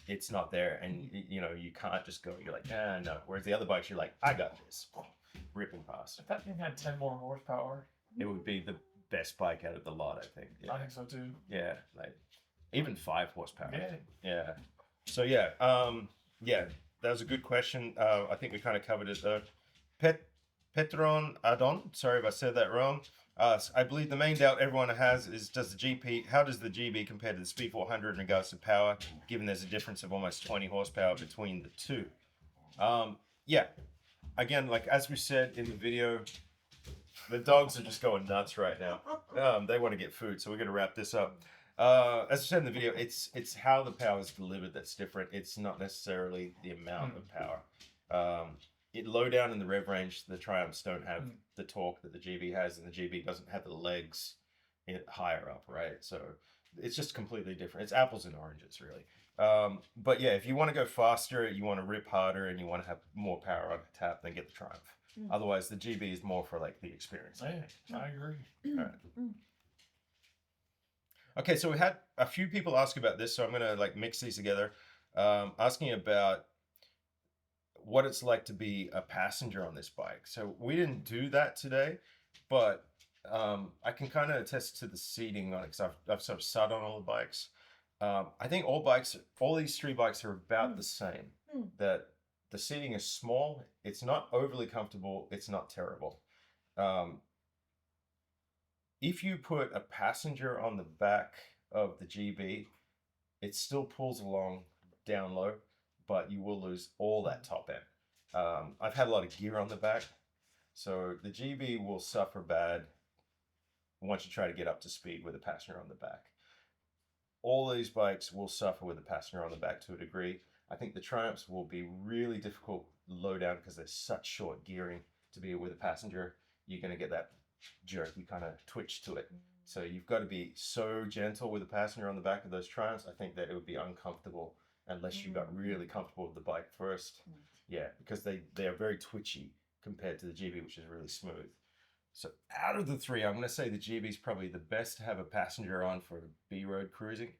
it's not there, and you know you can't just go. You're like, no. Whereas the other bikes, you're like, I got this, ripping past. If that thing had 10 more horsepower, It would be the best bike out of the lot, I think. I think so too. Yeah, like even 5 horsepower. Yeah. Yeah. So yeah, that was a good question. I think we kind of covered it though. Petron Adon, sorry if I said that wrong. I believe the main doubt everyone has is how does the GB compare to the Speed 400 in regards to power, given there's a difference of almost 20 horsepower between the two? Yeah, again, like as we said in the video, the dogs are just going nuts right now. They want to get food, so we're going to wrap this up. As I said in the video, it's how the power is delivered that's different. It's not necessarily the amount of power. Low down in the rev range, the Triumphs don't have the torque that the GB has, and the GB doesn't have the legs higher up, right? So it's just completely different. It's apples and oranges, really. But yeah, if you want to go faster, you want to rip harder, and you want to have more power on tap, then get the Triumph. Otherwise, the GB is more for like the experience. Yeah, I agree. All right. Okay, so we had a few people ask about this, so I'm gonna like mix these together. Asking about what it's like to be a passenger on this bike. So we didn't do that today, but I can kind of attest to the seating on it because I've sort of sat on all the bikes. I think all these 3 bikes are about the same. That the seating is small. It's not overly comfortable. It's not terrible. If you put a passenger on the back of the GB, it still pulls along down low, but you will lose all that top end. I've had a lot of gear on the back, so the GB will suffer bad once you try to get up to speed with a passenger on the back. All these bikes will suffer with a passenger on the back to a degree. I think the Triumphs will be really difficult low down because there's such short gearing to be with a passenger. You're going to get that jerky kind of twitch to it. So you've got to be so gentle with a passenger on the back of those Triumphs. I think that it would be uncomfortable unless you got really comfortable with the bike first. Yeah, because they are very twitchy compared to the GB, which is really smooth. So out of the 3, I'm going to say the GB is probably the best to have a passenger on for B-road cruising.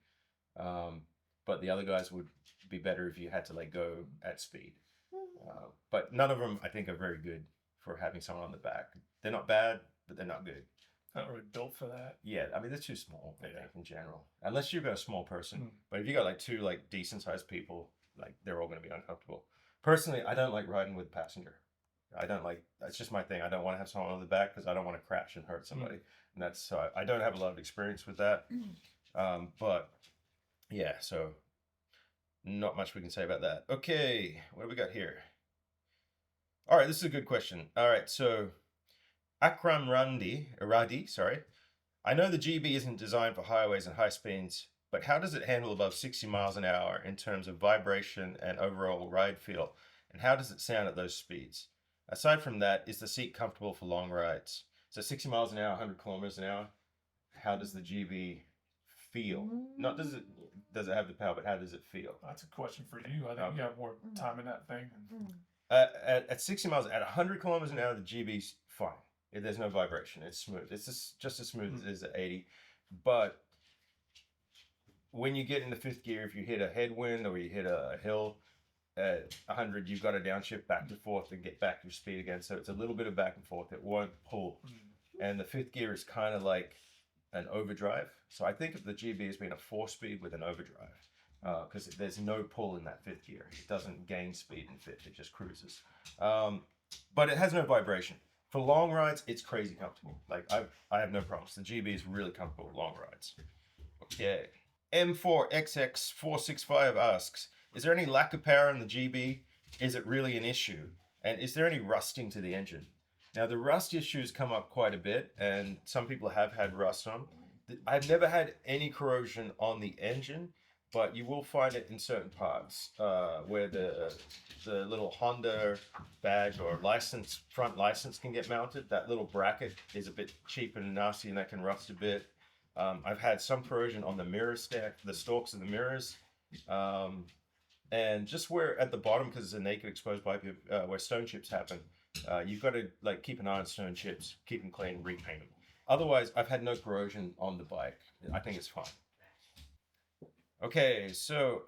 But the other guys would be better if you had to like go at speed. But none of them, I think, are very good for having someone on the back. They're not bad, but they're not good. Not really built for that. Yeah, I mean, they're too small, I think, in general. Unless you've got a small person. But if you got like 2 like decent-sized people, like they're all going to be uncomfortable. Personally, I don't like riding with a passenger. I don't like, that's just my thing. I don't want to have someone on the back because I don't want to crash and hurt somebody. And that's, so I don't have a lot of experience with that. But yeah, so not much we can say about that. Okay, what do we got here? All right, this is a good question. All right, so Akram Radi, sorry. I know the GB isn't designed for highways and high speeds, but how does it handle above 60 miles an hour in terms of vibration and overall ride feel? And how does it sound at those speeds? Aside from that, is the seat comfortable for long rides? So 60 miles an hour, 100 kilometers an hour, how does the GB feel? Not does it have the power, but how does it feel? That's a question for you. I think you have more time in that thing. At 60 miles, at 100 kilometers an hour, the GB's fine. There's no vibration. It's smooth. It's just as smooth as it is at 80. But when you get in the 5th gear, if you hit a headwind or you hit a hill, at 100, you've got to downshift back and forth and get back your speed again. So it's a little bit of back and forth. It won't pull. And the 5th gear is kind of like an overdrive. So I think of the GB as being a 4-speed with an overdrive. Because there's no pull in that 5th gear. It doesn't gain speed in 5th, it just cruises. But it has no vibration. For long rides, it's crazy comfortable. Like, I have no problems. The GB is really comfortable with long rides. Okay. M4XX465 asks, is there any lack of power in the GB? Is it really an issue? And is there any rusting to the engine? Now, the rust issues come up quite a bit, and some people have had rust on. I've never had any corrosion on the engine, but you will find it in certain parts where the little Honda badge or front license can get mounted. That little bracket is a bit cheap and nasty, and that can rust a bit. I've had some corrosion on the mirror stack, the stalks of the mirrors, and just where at the bottom, because it's a naked exposed pipe, where stone chips happen, you've got to like keep an eye on stone chips, keep them clean, repaint them. Otherwise, I've had no corrosion on the bike. I think it's fine. Okay, so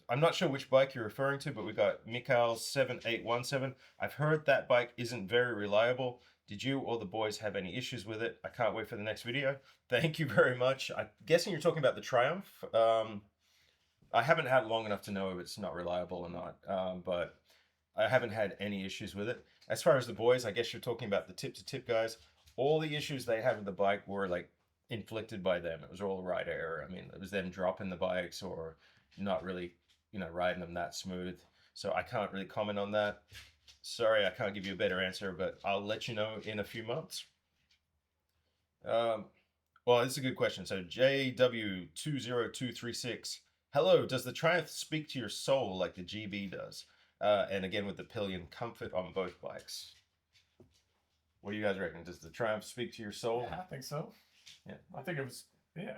I'm not sure which bike you're referring to, but we got Mikhail 7817. I've heard that bike isn't very reliable. Did you or the boys have any issues with it? I can't wait for the next video. Thank you very much. I'm guessing you're talking about the Triumph. I haven't had it long enough to know if it's not reliable or not, but I haven't had any issues with it. As far as the boys, I guess you're talking about the tip-to-tip guys. All the issues they had with the bike were like inflicted by them. It was all rider error. I mean, it was them dropping the bikes or not really, riding them that smooth. So I can't really comment on that. Sorry, I can't give you a better answer, but I'll let you know in a few months. Well, this is a good question. So JW20236. Hello, does the Triumph speak to your soul like the GB does? And again, with the pillion comfort on both bikes. What do you guys reckon? Does the Triumph speak to your soul? Yeah, I think so. Yeah. I think it was, It's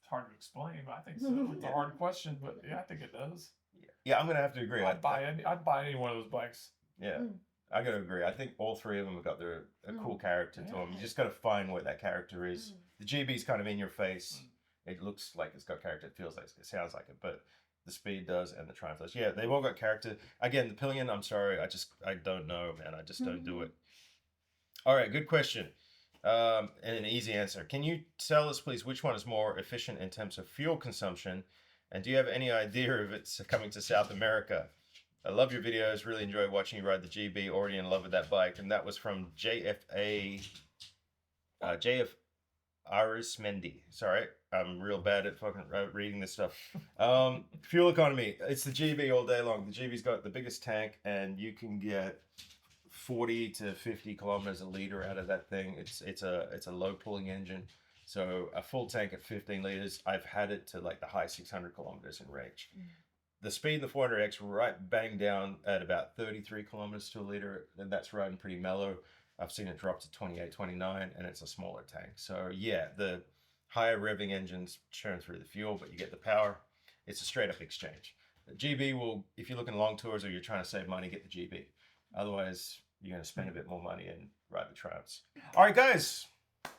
hard to explain, but I think so. It's a hard question, but yeah, I think it does. Yeah, I'm going to have to agree. I'd buy any one of those bikes. Yeah, I got to agree. I think all three of them have got a cool character to them. You just got to find what that character is. The GB's kind of in your face. It looks like it's got character. It feels like it sounds like it, but the Speed does and the Triumph does. Yeah, they've all got character. Again, the pillion, I'm sorry. I don't know, man. I just don't do it. All right, good question. And an easy answer. Can you tell us, please, which one is more efficient in terms of fuel consumption? And do you have any idea if it's coming to South America? I love your videos. Really enjoy watching you ride the GB. Already in love with that bike. And that was from JF Arismendi. Sorry, I'm real bad at fucking reading this stuff. Fuel economy. It's the GB all day long. The GB's got the biggest tank, and you can get 40 to 50 kilometers a liter out of that thing. It's a low pulling engine. So a full tank at 15 liters, I've had it to like the high 600 kilometers in range. The Speed, the 400X, right bang down at about 33 kilometers to a liter, and that's riding pretty mellow. I've seen it drop to 28, 29, and it's a smaller tank. So yeah, the higher revving engines churn through the fuel, but you get the power. It's a straight up exchange. The GB will, if you're looking long tours or you're trying to save money, get the GB. Otherwise, you're going to spend a bit more money and ride the Triumphs. All right, guys.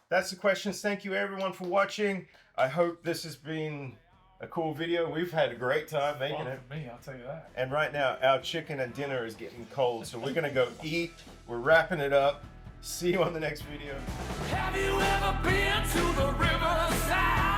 That's the questions. Thank you everyone for watching. I hope this has been a cool video. We've had a great time making it. For me, I'll tell you that. And right now, our chicken and dinner is getting cold, so we're gonna go eat. We're wrapping it up. See you on the next video. Have you ever been to the riverside?